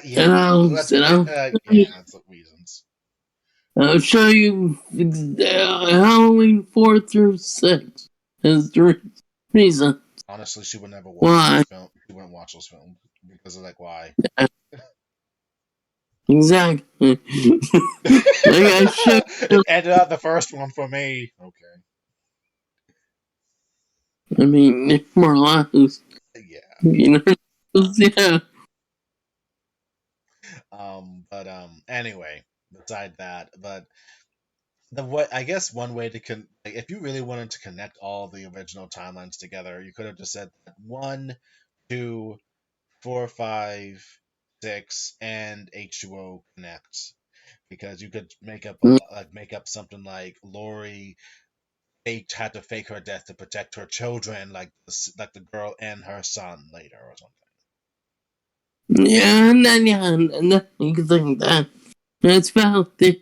Yeah, And yeah, that's the reasons. I'll show you Halloween 4 through 6 as the reason Honestly, she would never watch why. those films. She wouldn't watch those films because of like why. Exactly. Like I showed you, It ended up the first one for me. Okay. I mean, more or less, Yeah. you know, yeah, But anyway, beside that, but the what I guess one way to like, if you really wanted to connect all the original timelines together, you could have just said that 1, 2, 4, 5, 6, and H2O connect, because you could make up something like Lori had to fake her death to protect her children, like the girl and her son later or something. and then you can think that. It's about the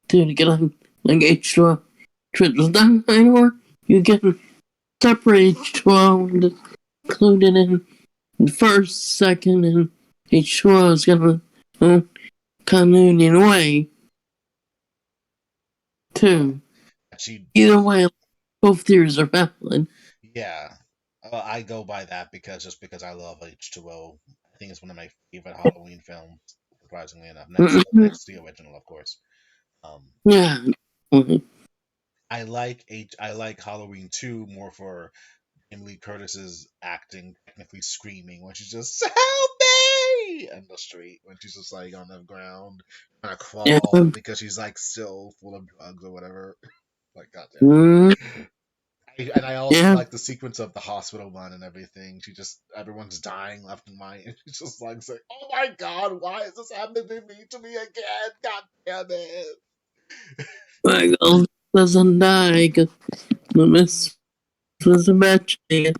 to get on like H2O trips down or you can separate H2O and include it in the first, second, and H2O is gonna continuity in a way But too. she, Either way, both theories are valid. yeah, I go by that because I love H2O. I think it's one of my favorite Halloween films. Surprisingly enough, next to the original, of course. Um, Yeah, I like Halloween 2 more for Emily Curtis's acting, technically screaming when she's just "Help me!" in the street when she's just like on the ground trying to Yeah. crawl because she's like still full of drugs or whatever. Like goddamn. Mm, And I also yeah. like the sequence of the hospital one and everything. Everyone's dying left and right, and she's just like saying, "Oh my god, why is this happening to me again? God damn it!" Michael doesn't die because the miss was a bad chance.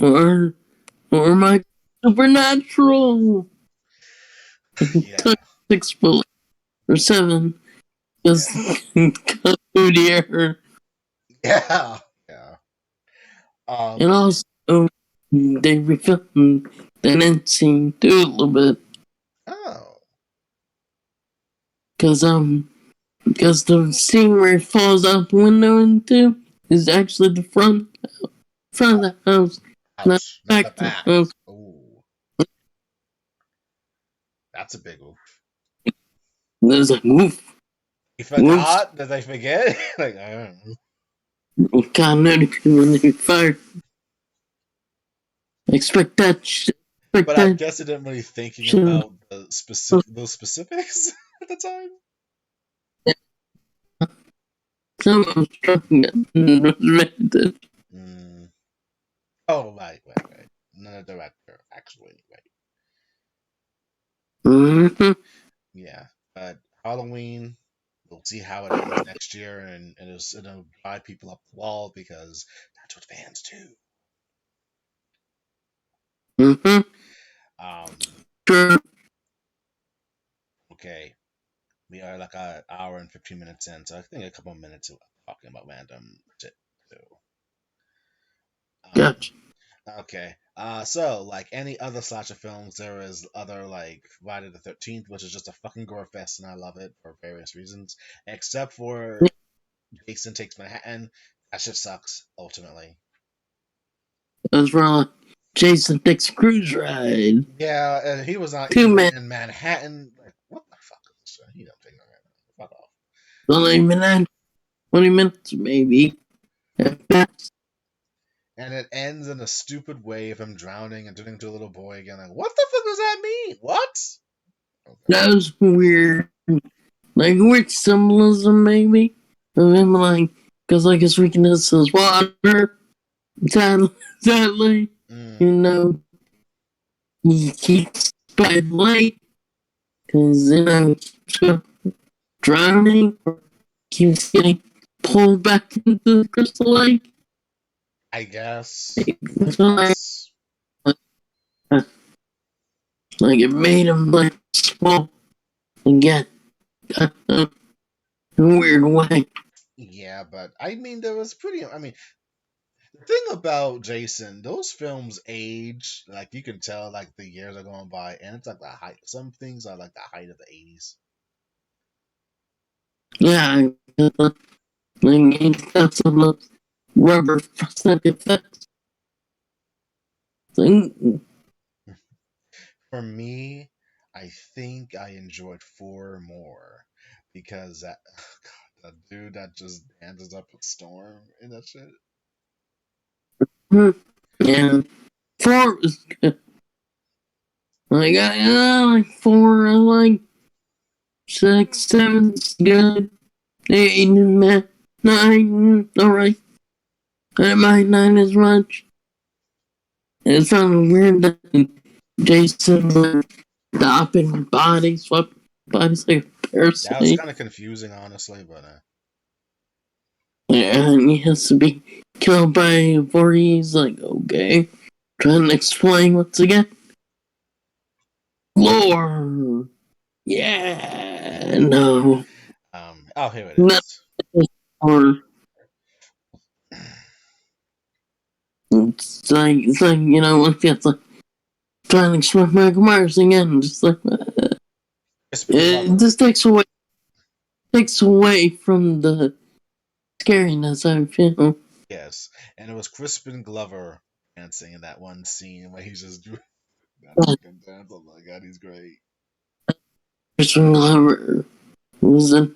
Or, or my supernatural. Yeah, Took 6 bullets or 7 because yeah, Cody error. yeah, yeah. And Um, also, they refilmed that end scene too a little bit. oh, Because, because the scene where it falls out the window into is actually the front of the house, not ouch, not the back of back. the house. Ooh, that's a big oof. And there's like, woof, You whoops, forgot? Did I forget? Like, I don't know. continuity when they fired. Expect that shit. Expect But I that guess I didn't really thinking shit. about the specific those specifics at the time. Some of them struck me. Mm. Oh, right. Not a director, actually. Right. Mm-hmm. Yeah. But Halloween, we'll see how it ends next year, and it'll drive people up the wall because that's what fans do. Mm-hmm. Um. Sure. Okay. We are like an hour and 15 minutes in, so I think a couple of minutes of talking about random shit too. Um. Gotcha. Okay. So like any other slasher films, there is other like Friday the 13th, which is just a fucking gore fest, and I love it for various reasons. Except for Jason Takes Manhattan, that shit sucks ultimately. That's wrong. Jason takes a cruise ride. Yeah, and he was not 2 minutes. even in Manhattan. Like, what the fuck is this shit? He don't take Manhattan. Fuck off. Only minute. 20 minutes, maybe. At best. And it ends in a stupid way of him drowning and turning into a little boy again. Like, what the fuck does that mean? What? Okay. That was weird. Like, weird symbolism, maybe. Of him, like, because, like, his weakness is water. Sadly, you Mm, know, he keeps by the lake. Because, keeps drowning. Or keeps getting pulled back into the crystal lake. I guess. I So, guess. like, it made him, like, small again. In a weird way. Yeah, but I mean, there was pretty. I mean, the thing about Jason, those films age, like you can tell, like the years are going by, and it's like the height. Some things are like the height of the 80s. Yeah, like, he's got some rubber prosthetic effects. Thing. For me, I think I enjoyed four more because that God, that dude that just dances up a storm in that shit. Yeah, 4 is good. Like, I like 4, I like 6, 7's good. 8, meh. 9, alright. I might 9 as much. It sounded weird that Jason adopting bodies, swap bodies like a That was parasite. kind of confusing, honestly, but Yeah, and he has to be killed by Voorhees. Like, okay. Trying to explain once again. Lore! Yeah, no. oh, here it Not is. or it's like, like it's like trying to explain Michael Myers again. Just like, Crispin it Glover. just takes away from the scariness I feel. Yes, and it was Crispin Glover dancing in that one scene where he's just doing that But fucking dance. Oh my god, he's great. Christian Glover was in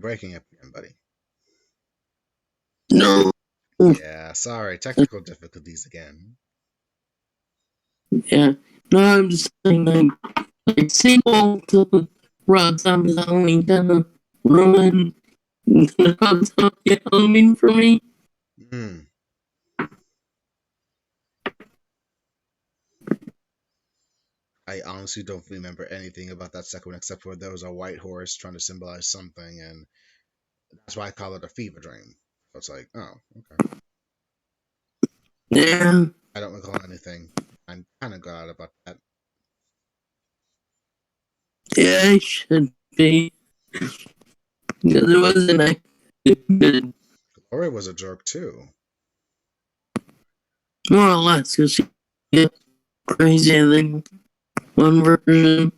Breaking up again, buddy. No. Yeah, sorry, technical difficulties again. Yeah. No, I'm just saying, like sequel to Rob Zombie's Halloween kind of ruined Rob Zombie Halloween for me. Hmm. I honestly don't remember anything about that second one except for there was a white horse trying to symbolize something, and that's why I call it a fever dream. So it's like, oh, okay. Yeah. I don't recall anything. I'm kind of glad about that. Yeah, it should be. Because it wasn't actually good. Lori was a jerk too. More or less, because she gets crazier than one version.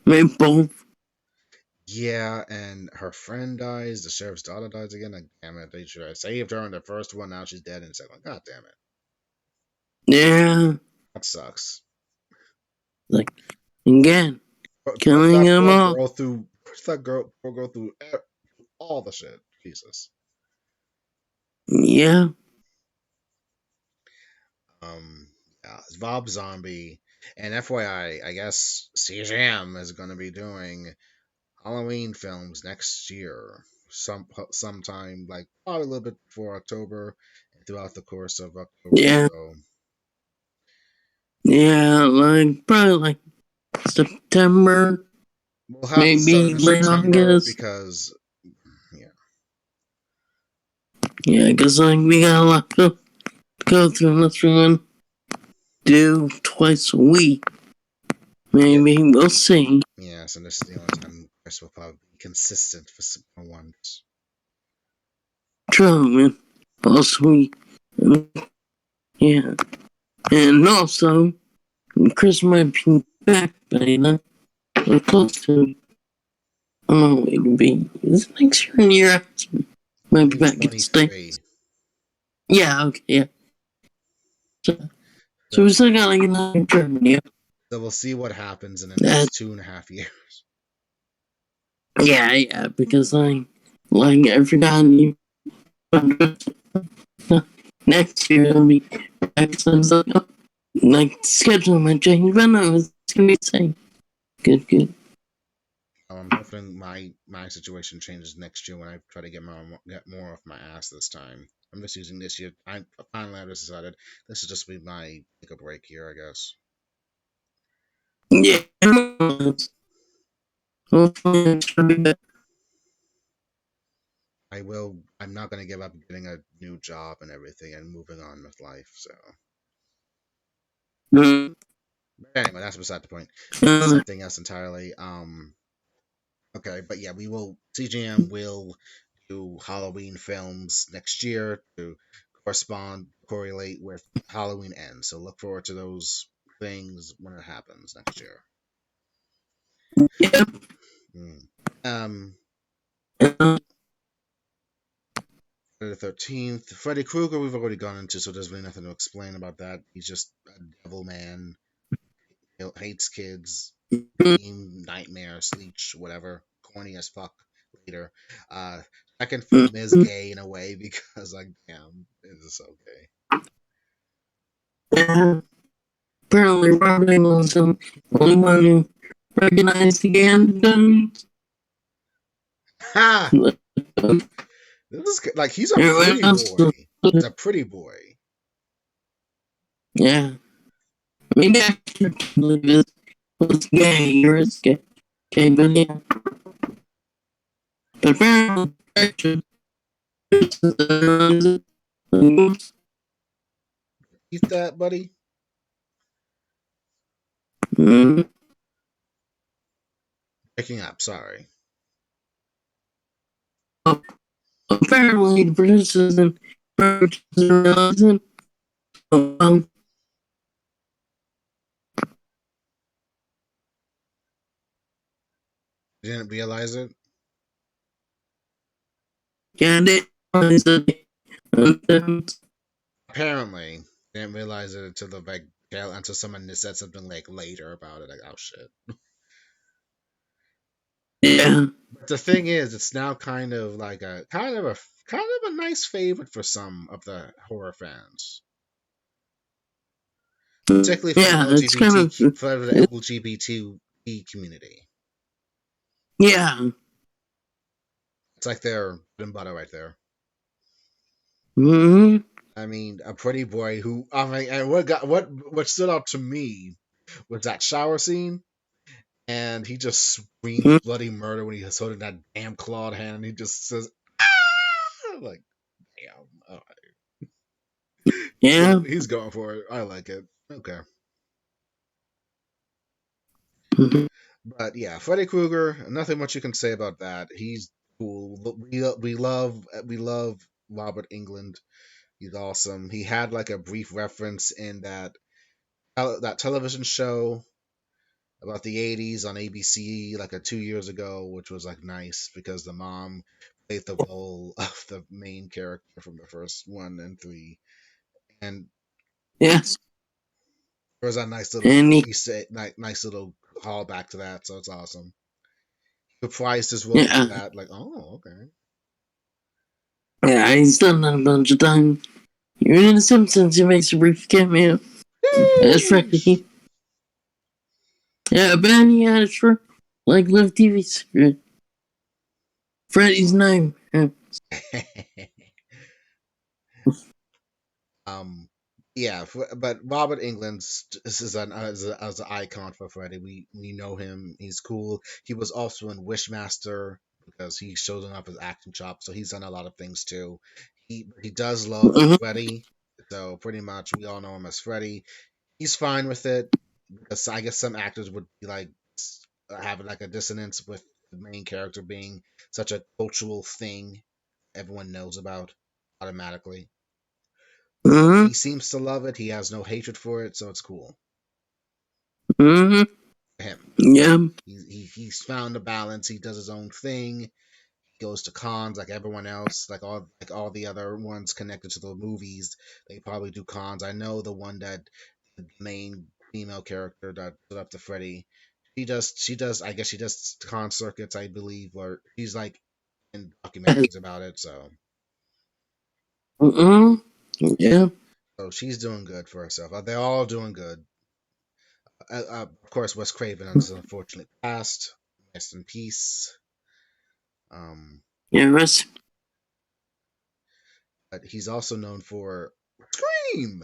Maybe both. Yeah, and her friend dies. The sheriff's daughter dies again. Like, damn it! They should have saved her in the first one. Now she's dead in the second one. God damn it! Yeah. That sucks. Like, again, Puts killing that them poor off. girl through. Puts that poor girl through all the shit. Jesus. Yeah. Um, yeah, it's Rob Zombie. And FYI, I guess CJM is going to be doing Halloween films next year, sometime like probably a little bit before October, and throughout the course of October. Yeah. So Yeah. Like, probably like September. we'll have to start Maybe in late September August. because yeah, Yeah, because like we got a lot to go through unless we're going to do twice a week. yeah, Maybe we'll see. yeah. So this is the only time Chris will probably be consistent for once. True, man. Also, yeah. And also, Chris might be back by then. Or close to. I don't know what it would be. Is it next year and the year after? Might be back in States. 2023. Yeah, okay, yeah. So, so So, we still got like another Germany. so we'll see what happens in the That, next 2.5 years. yeah, because like I forgot you. Next year it'll be back. So I was like schedule my change, but no, it's gonna be the same. Good, good. I'm hoping my situation changes next year when I try to get more off my ass this time. I'm just using this year. I just decided this is just be my take a break year, I guess. Yeah, hopefully it'll be better. I will. I'm not gonna give up getting a new job and everything and moving on with life. So, but anyway, that's beside the point. That's Uh, something else entirely. Okay, but yeah, we will. CGM will do Halloween films next year to correlate with Halloween ends. So look forward to those things when it happens next year. yeah. Mm. Um, Uh, Friday the 13th, Freddy Krueger. We've already gone into, so there's really nothing to explain about that. He's just a devil man. He hates kids. Nightmare, Sleech, whatever. Corny as fuck. Later. Second film is gay in a way because, like, damn, it is so gay. yeah. Apparently, Robert was the only one who recognized the antidote. Ha! This is like he's a Everyone pretty else boy. He's a pretty boy. yeah. I mean, the actor was gay or is gay. Okay, but yeah. But apparently, the actor Eat that, buddy. mm, Picking up. Sorry. apparently, the producers and realizing, um, You didn't realize it. yeah, they realized that. Apparently, didn't realize it until the like until someone said something like later about it. Like, oh shit. Yeah. But the thing is, it's now kind of like a kind of a nice favorite for some of the horror fans, particularly for the Yeah, it's kind of. for the LGBT community. Yeah. It's like their bread and butter right there. Hmm. I mean, a pretty boy who I mean, and what stood out to me was that shower scene, and he just screams bloody murder when he's holding that damn clawed hand, and he just says, "Ah!" Like, damn, all right. Yeah. He's going for it. I like it. Okay, Mhm. but yeah, Freddy Krueger. Nothing much you can say about that. He's cool. We love Robert England. He's awesome. He had like a brief reference in that television show about the 80s on ABC like 2 years ago, which was like nice because the mom played the role of the main character from the first one and three. And Yes. there was a nice little And he, nice little callback to that, so it's awesome. He reprised his role for yeah. that, like, oh, okay. Yeah, he's done that a bunch of times. Even in The Simpsons, he makes a brief cameo as Sheesh. Freddy. Yeah, but he had a short, like, live TV series. Freddy's name. Yeah. um, yeah, but Robert England's this is as an icon for Freddy. We know him. He's cool. He was also in Wishmaster because he shows up his acting chops. So he's done a lot of things too. He does love Mhm. Freddy. So pretty much we all know him as Freddy. He's fine with it because I guess some actors would be like having like a dissonance with the main character being such a cultural thing everyone knows about automatically. Mhm. He seems to love it. He has no hatred for it, so it's cool Mhm. for him. Yeah. He's found a balance. He does his own thing. He goes to cons like everyone else, like all the other ones connected to the movies. They probably do cons. I know the one that the main female character that stood up to Freddy. She does. I guess she does con circuits. I believe, or she's like in documentaries about it. Mhm. Yeah. So she's doing good for herself. They're all doing good. Of course, Wes Craven has unfortunately passed. Rest in peace. Um, Yeah. Rest. but he's also known for Scream,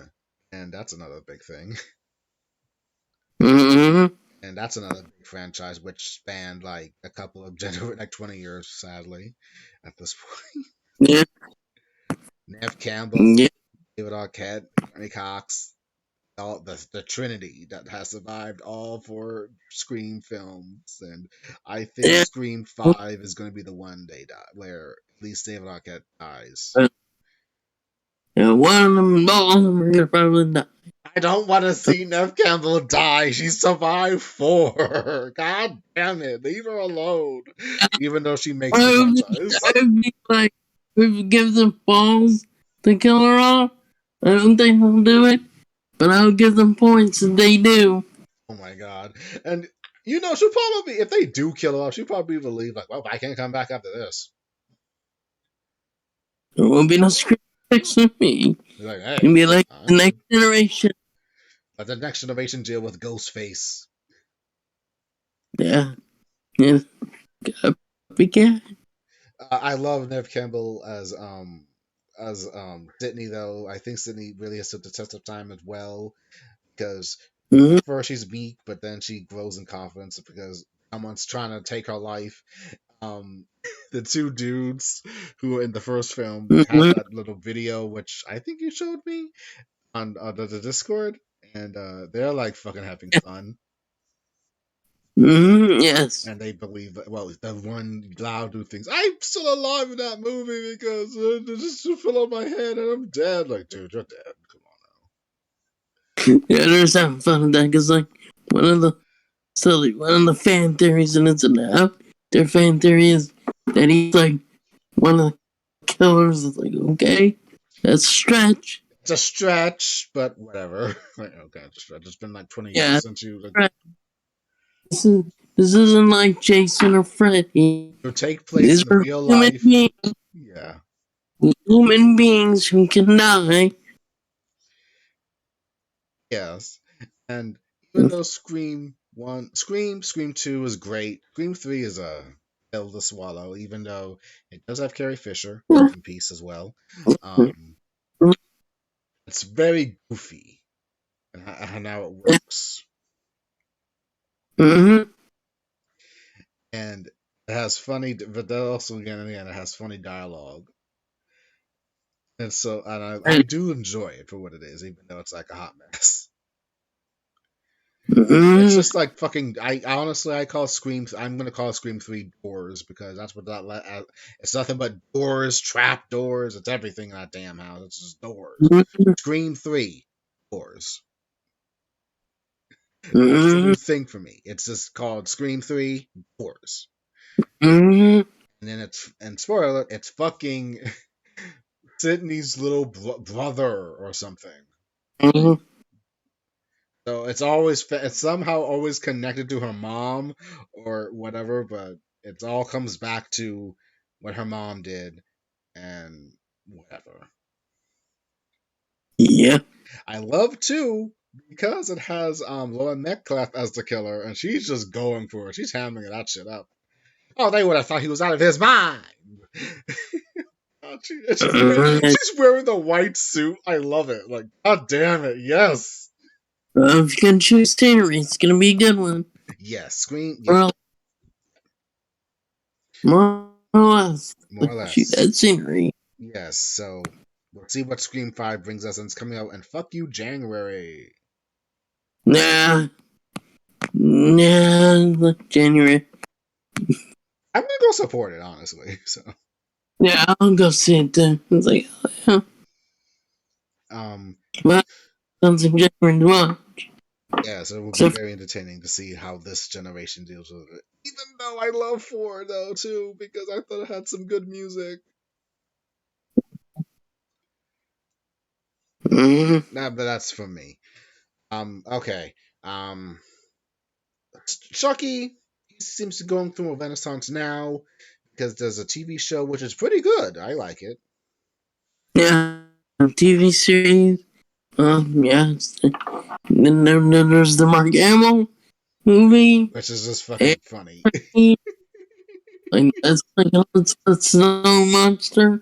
and that's another big thing. Mhm. And that's another big franchise which spanned like a couple of like 20 years, sadly, at this point. Yeah. Nev Campbell, Yeah. David Arquette, Courtney Cox, all the Trinity that has survived all four Scream films, and I think Yeah. Scream 5 is going to be the one they die where at least David Arquette dies. Yeah. One of them, all of them are gonna probably die. I don't want to see Nev Campbell die. She survived four. God damn it, leave her alone. Even though she makes the franchise. I'd be like, if you give them balls to kill her off, I don't think they'll do it, but I'll give them points if they do. Oh my god. And she'll probably, if they do kill her off, she'll probably believe like, well, I can't come back after this. There won't be no script fix for me. She's like, It'll hey, be like the next generation. let the next generation deal with Ghostface. Yeah. Yeah. Big cat. I love Nev Campbell as Sydney though. I think Sydney really has stood the test of time as well because Mm-hmm. at first she's weak, but then she grows in confidence because someone's trying to take her life. Um, the two dudes who were in the first film had Mm-hmm. that little video, which I think you showed me on the Discord, and they're like fucking having fun. Mm-hmm. Yes. And they believe that, well, the one loud dude thinks I'm still alive in that movie because it just fell on my head and I'm dead. Like, dude, you're dead. Come Yeah, they're just having fun with that because, like, one of the one of the fan theories, and it's now their fan theory is that he's like one of the killers. It's like, okay, that's a stretch. it's a stretch, but whatever. Like, okay, it's a stretch. It's been like 20 Yeah, years since you. Like, stretch. This, is, this isn't like Jason or Freddy. To take place These in are real life. Yeah. human beings who can die. Yes. And even though Scream 2 is great. Scream 3 is a pill to swallow, even though it does have Carrie Fisher, rest in peace as well. Um, it's very goofy and how it works. Mm-hmm. And it has funny, but then also again, in the end, it has funny dialogue. And so, and I do enjoy it for what it is, even though it's like a hot mess. It's Mm-hmm. just like fucking. I honestly, I call Scream. I'm gonna call Scream 3 doors because that's what it's nothing but doors, trap doors. It's everything in that damn house. It's just doors. Scream 3 doors. That's the Mm-hmm. new thing for me. It's just called Scream 3 doors. Mm-hmm. And then spoiler alert, it's fucking Sydney's little brother or something. Mm-hmm. So it's somehow always connected to her mom or whatever, but it all comes back to what her mom did and whatever. Yeah. I love too because it has Lauren Metcalf as the killer, and she's just going for it. She's hammering that shit up. Oh, they would have thought he was out of his mind. Oh, Uh, she's wearing the white suit. I love it. Like, god damn it, yes, if you can choose scenery, it's gonna be a good one. yes, Scream, yeah, Well, more or less. more or Shoot less. that scenery. Yes, so we'll see what Scream 5 brings us, and it's coming out, and fuck you, January. Nah. Nah. January. I'm gonna go support it, honestly. So, Yeah, I'll go see it then. It's like, oh, um, yeah. Well, something different to watch. yeah, so it will be So, very entertaining to see how this generation deals with it. Even though I love 4, though, too, because I thought it had some good music. Nah, but that's for me. Okay. Um, Chucky, he seems to be going through a renaissance now because there's a TV show which is pretty good. I like it. yeah, TV series. Yeah. Then there's the Mark Hamill movie. Which is just And, fucking funny. like, that's no monster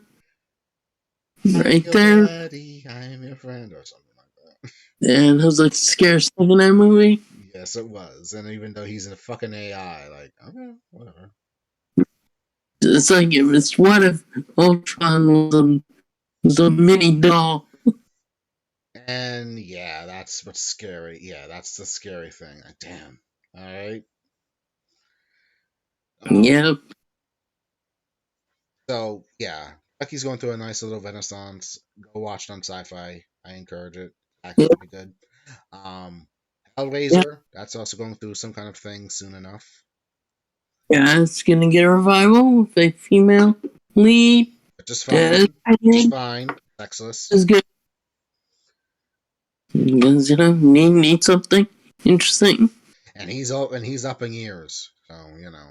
I'm right your there. buddy, I'm your friend, or something like that. And it was like the scariest thing in that movie. Yes, it was. And even though he's in a fucking AI, like, okay, whatever. It's like if it's what if Ultron was a mini doll. And yeah, that's what's scary. Yeah, that's the scary thing. Like, damn. All right. Um. Yep. So yeah, Bucky's going through a nice little renaissance. Go watch it on Sci-Fi. I encourage it. Actually, Yep. pretty good. Um, Yep. Hellraiser. That's also going through some kind of thing soon enough, Yeah, it's gonna get a revival with a female lead. which is That fine. Just fine. Sexless. is good. Because, need something interesting. And he's up in years. So you know.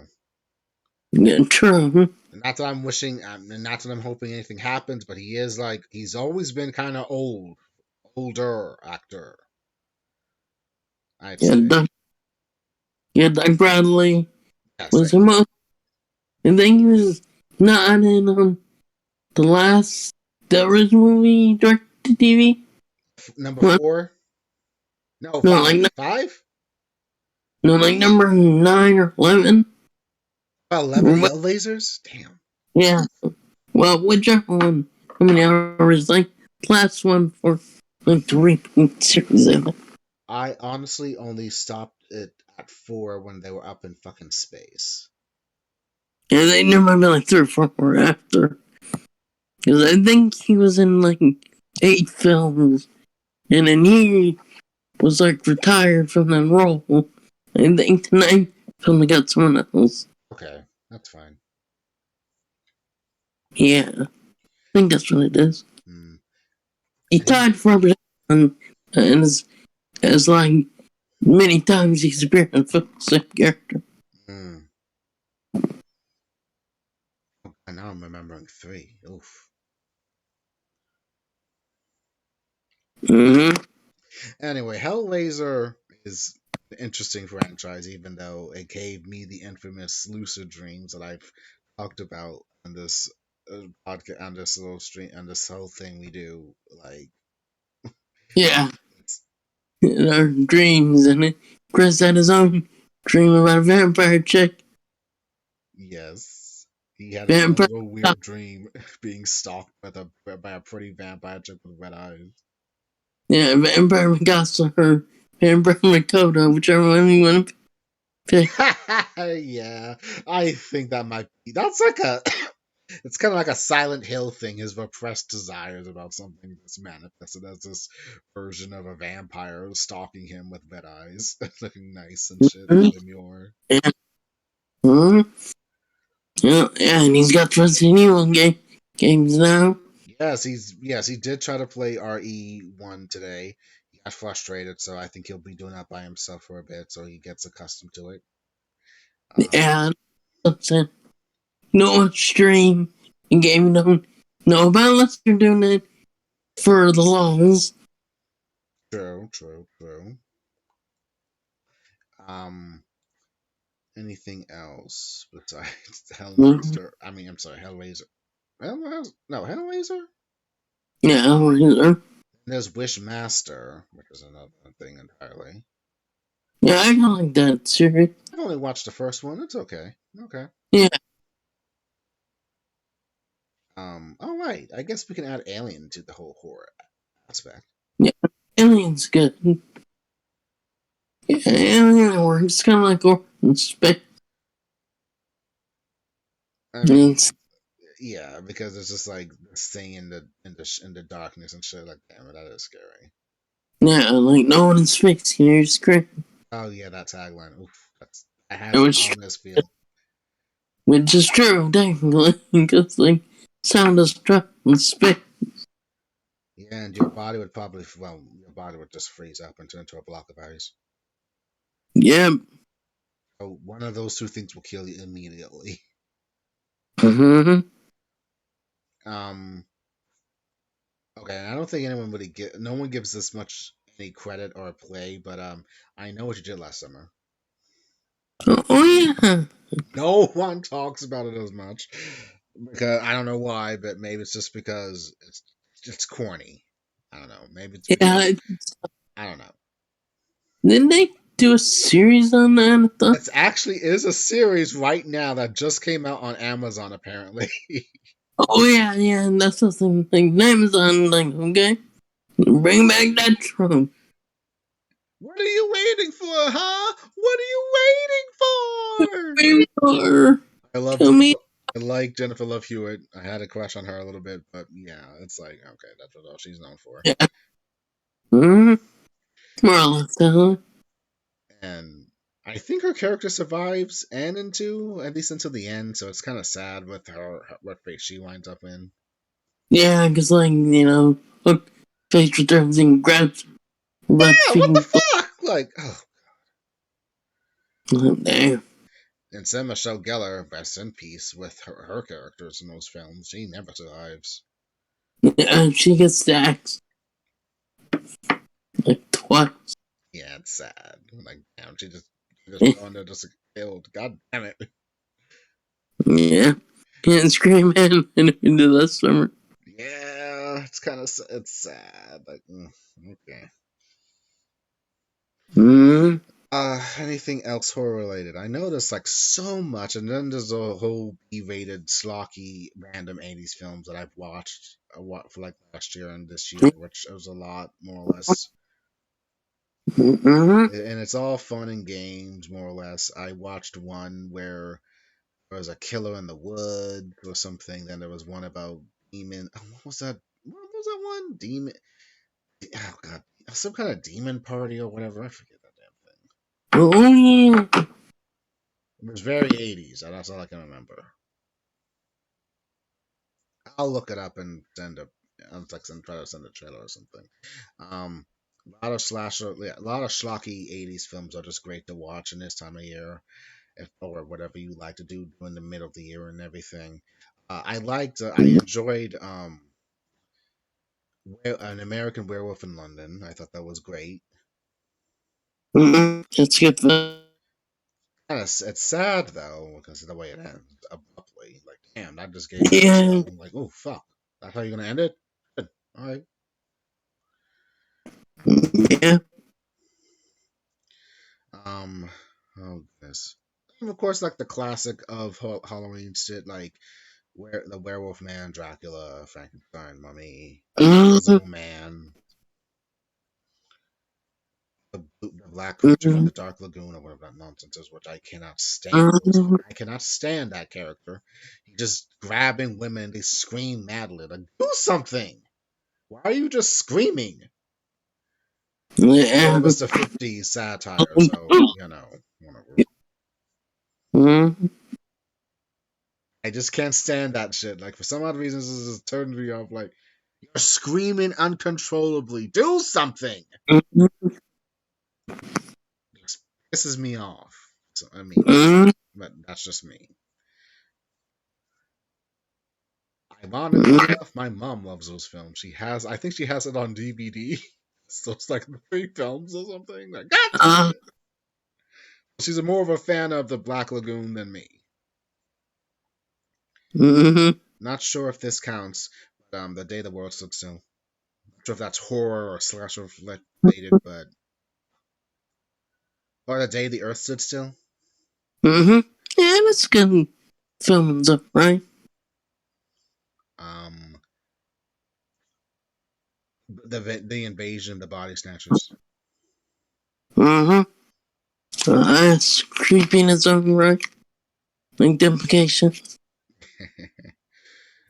Yeah, true. And not that I'm wishing, and not that I'm hoping anything happens, but he's always been kind of older actor, I'd Yeah, say. Doug Bradley Yes, was thank the you. most. I think he was not in the last the original movie directed TV. Number What? 4? No, No, like 5. 5? no, like number 9 or 11. 11 Hellraisers? Damn. Yeah. Well, whichever one. How many hours? Like last one for like the reboot series of it. I honestly only stopped it at 4 when they were up in fucking space. Yeah, they never been like 3 or 4 after. Because I think he was in like 8 films, and then he was like retired from that role. I think the 9th film he got someone else. Okay, that's fine. Yeah, I think that's what it is. Hmm. He And he, tied for Robert and as like Many times he's appeared for the same character. Mm. And now I'm remembering three. Oof. Mm-hmm. Anyway, Hellraiser is an interesting franchise, even though it gave me the infamous lucid dreams that I've talked about on this podcast, on this little stream, on this whole thing we do. Like, Yeah, it's, in our dreams, and Chris had his own dream about a vampire chick. yes, he had his own Vampire, little weird dream being stalked by a pretty vampire chick with red eyes. yeah, Vampire Mikasa or Vampire Makoto, whichever one you want to pick. Yeah, I think that might be. That's like a. It's kind of like a Silent Hill thing. His repressed desires about something that's manifested as this version of a vampire stalking him with red eyes, looking nice and shit, Mm-hmm. all demure. Yeah. Mm-hmm. Yeah, yeah, and he's got Resident Evil games now. Yes, he did try to play RE1 today. He got frustrated, so I think he'll be doing that by himself for a bit, so he gets accustomed to it. Um, Yeah, something. No stream and game don't know about unless you're doing it for the lols. true, true, true. Um, Anything else besides Mm-hmm. Hellraiser? I mean, I'm sorry, Hellraiser. No, Hellraiser. Yeah, There's Wishmaster, which is another thing entirely. yeah, I kind of like that series. I've only watched the first one. It's okay. Okay. Yeah, All right. I guess we can add Alien to the whole horror aspect. yeah, Alien's good. Yeah, Alien works kind of like Orphan Space. I It's, mean, yeah, because it's just like this thing in the darkness and shit. Like, damn it, that is scary. yeah, like no one in space can hear scream. Oh yeah, that tagline. Oof, that It has an was true, ominous feel. which is true, technically, because like sound is trapped in space. Yeah, and your body would probably, well, your body would just freeze up and turn into a block of ice. Yeah. So one of those two things will kill you immediately. Mm-hmm. Um, okay, I don't think anyone really no one gives this much any credit or play, but I know what you did last summer. Oh yeah. No one talks about it as much because I don't know why, but maybe it's just because it's corny. I don't know. Maybe it's because Yeah. I don't know. Didn't they do a series on that? I thought? It actually is a series right now that just came out on Amazon apparently. Oh yeah, yeah, and that's something like Amazon, like okay, bring back that Trump. What are you waiting for, huh? What are you waiting for? Or I love tell me, Jennifer. I like Jennifer Love Hewitt. I had a crush on her a little bit, but yeah, it's like okay, that's what all she's known for. yeah, mm, more or less, And I think her character survives and into at least until the end, so it's kind of sad with what fate she winds up in. yeah, because like look, face returns and grabs butt Yeah, what the cheeks. fuck? Like, oh. Damn, And Sarah Michelle Gellar, rest in peace, with her characters in those films. She never survives. yeah, she gets the axe like twice. Yeah, it's sad. Like, damn, she just Yeah, fell under just killed. God damn it. yeah, can't scream into that summer. Yeah, it's kind of it's sad. Like, okay. Mm, Anything else horror related? I know there's like so much, and then there's a whole B-rated, schlocky, random '80s films that I've watched. For like last year and this year, which was a lot, more or less. mm, And it's all fun and games, more or less. I watched one where there was a killer in the woods or something. Then there was one about demon. Oh, what was that? What was that one? Demon. Oh god, some kind of demon party or whatever. I forget that damn thing. oh yeah. It was very 80s. That's all I can remember. I'll look it up and send a. I'm like try to send a trailer or something. Um, A lot of slasher, yeah, a lot of schlocky '80s films are just great to watch in this time of year, or whatever you like to do in the middle of the year and everything. I enjoyed an American Werewolf in London. I thought that was great. It's good fun. And it's sad though because of the way it ends abruptly. Like, damn, that just gave me a Yeah. chill. I'm like, oh fuck, that's how you're gonna end it? Good. All right. Yeah. Um, oh goodness. And of course, like the classic of Halloween shit, like where the Werewolf Man, Dracula, Frankenstein, Mummy, Mm-hmm. Invisible Man, the Black Creature from the Dark Lagoon, or whatever that nonsense is, which I cannot stand. Mm-hmm. I cannot stand that character. He just grabbing women, they scream madly, like, do something. Why are you just screaming? Well, Yeah. it was the '50s satire, so whatever. Mm-hmm. I just can't stand that shit. Like for some odd reasons, this just turned me off. Like you're screaming uncontrollably. Do something. It pisses me off. So, I mean, Mm-hmm. but that's just me. Ironically enough, my mom loves those films. I think she has it on DVD. So it's like 3 films or something. Like, God damn it! She's more of a fan of the Black Lagoon than me. Mm-hmm. Not sure if this counts, but The Day the World Stood Still. Not sure if that's horror or slasher related, but or The Day the Earth Stood Still. Mm-hmm. Yeah, that's good films up, right? Um, the invasion of the body snatchers. Mm-hmm. That's creepy in its own right. Like the implication.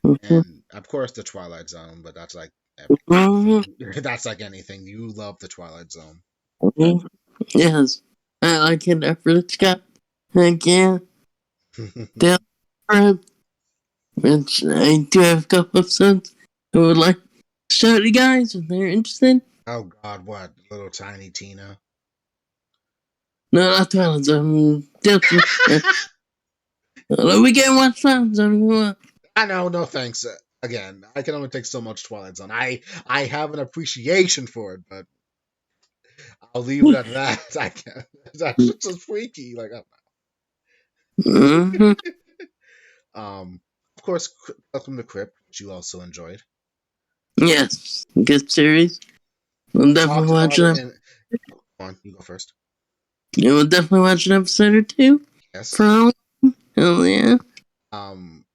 Mm-hmm. And of course the Twilight Zone, but that's like anything. That's like anything. You love the Twilight Zone. Mm-hmm. Yes. I like it after it's got again. The which I do have a couple of episodes I would like to show you guys if they're interested. Oh God, what little tiny Tina? No, not Twilight Zone. Different. We can watch Twilight Zone. I know, no thanks. Again, I can only take so much Twilight Zone. I have an appreciation for it, but I'll leave it at that. I can't. That shit's just freaky. Like, Mm-hmm. of course, Tales from the Crypt, which you also enjoyed. Yes, good series. We'll definitely Talked watch about it them. in. Come on, you go first. Yeah, we'll definitely watch an episode or two. Yes. From hell yeah.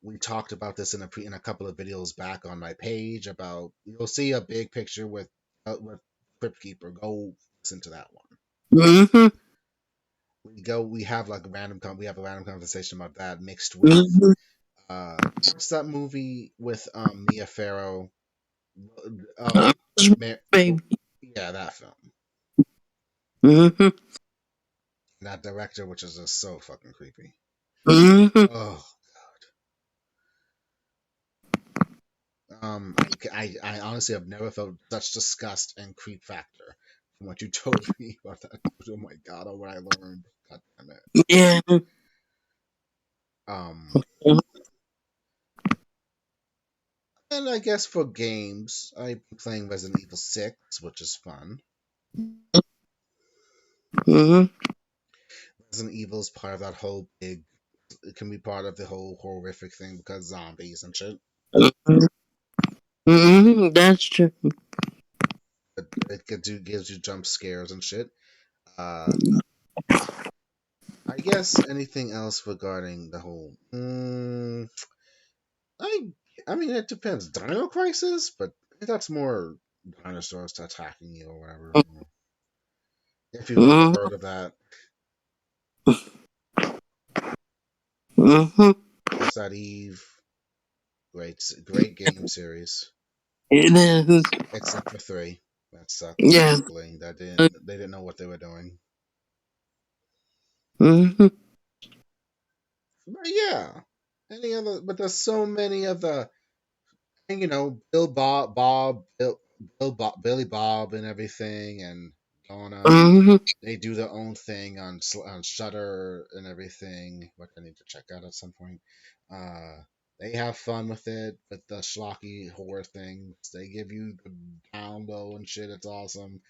We talked about this in a couple of videos back on my page about you'll see a big picture with Crypt Keeper. Go listen to that one. Mm-hmm. We have like we have a random conversation about that mixed with Mm-hmm. what's that movie with Mia Farrow? Oh, Mar- Baby. yeah, that film. Mm-hmm. That director, which is just so fucking creepy. Mm-hmm. Oh, I honestly have never felt such disgust and creep factor from what you told me about that. Oh my god, oh what I learned. God damn it. Yeah. Um, and I guess for games, I've been playing Resident Evil 6, which is fun. Mm-hmm. Resident Evil is part of that whole big. It can be part of the whole horrific thing because zombies and shit. Mm-hmm. That's true. Gives you jump scares and shit. Uh, I guess anything else regarding the whole. I I mean it depends. Dino Crisis, but that's more dinosaurs attacking you or whatever. If you've ever Mm-hmm. heard of that, Mm-hmm. Resident Eve, great game series. It is. It's number 3. That sucks. Yeah. Sadly, that they didn't know what they were doing. Mm-hmm. But yeah, any other? But there's so many other. And Bill Bob Bob Bill. Billy Bob and everything, and Donna. Uh-huh. They do their own thing on Shudder and everything, which I need to check out at some point. Uh, they have fun with it, with the schlocky horror things. They give you the down low and shit. It's awesome.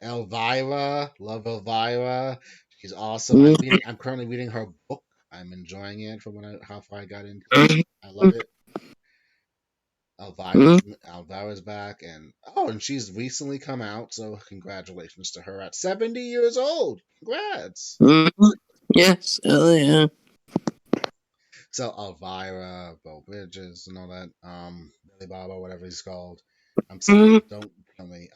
Elvira, love Elvira. She's awesome. I'm currently reading her book. I'm enjoying it from how far I got into it. I love it. Elvira's back, and and she's recently come out, so congratulations to her at 70 years old. Congrats. Yes, oh yeah. So Elvira, Bo Bridges, and all that, Billy Bob, whatever he's called. I'm sorry, don't kill me.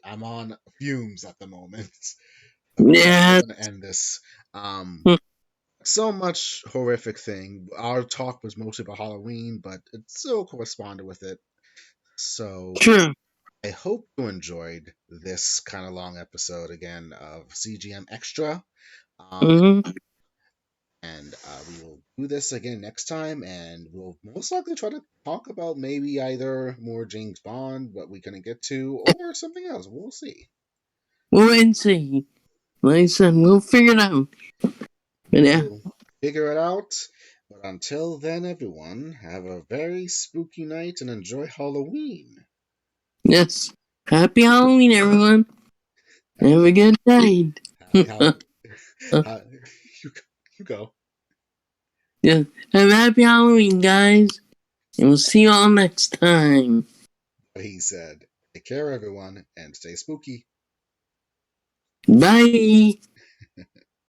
I'm on fumes at the moment. So we're Yeah. gonna end this. Um, so much horrific thing. Our talk was mostly about Halloween, but it still corresponded with it. So True. I hope you enjoyed this kind of long episode again of CGM Extra. Um, Mm-hmm. and we will do this again next time, and we'll most likely try to talk about maybe either more James Bond, what we couldn't get to, or something else. We'll see. We'll wait and see. Like I said, we'll figure it out. But yeah. We'll figure it out. But until then, everyone, have a very spooky night and enjoy Halloween. Yes. Happy Halloween, everyone. Have a Happy, good night. happy Halloween. you, you go. Yeah. Have a happy Halloween, guys. And we'll see you all next time. He said, take care, everyone, and stay spooky. Bye.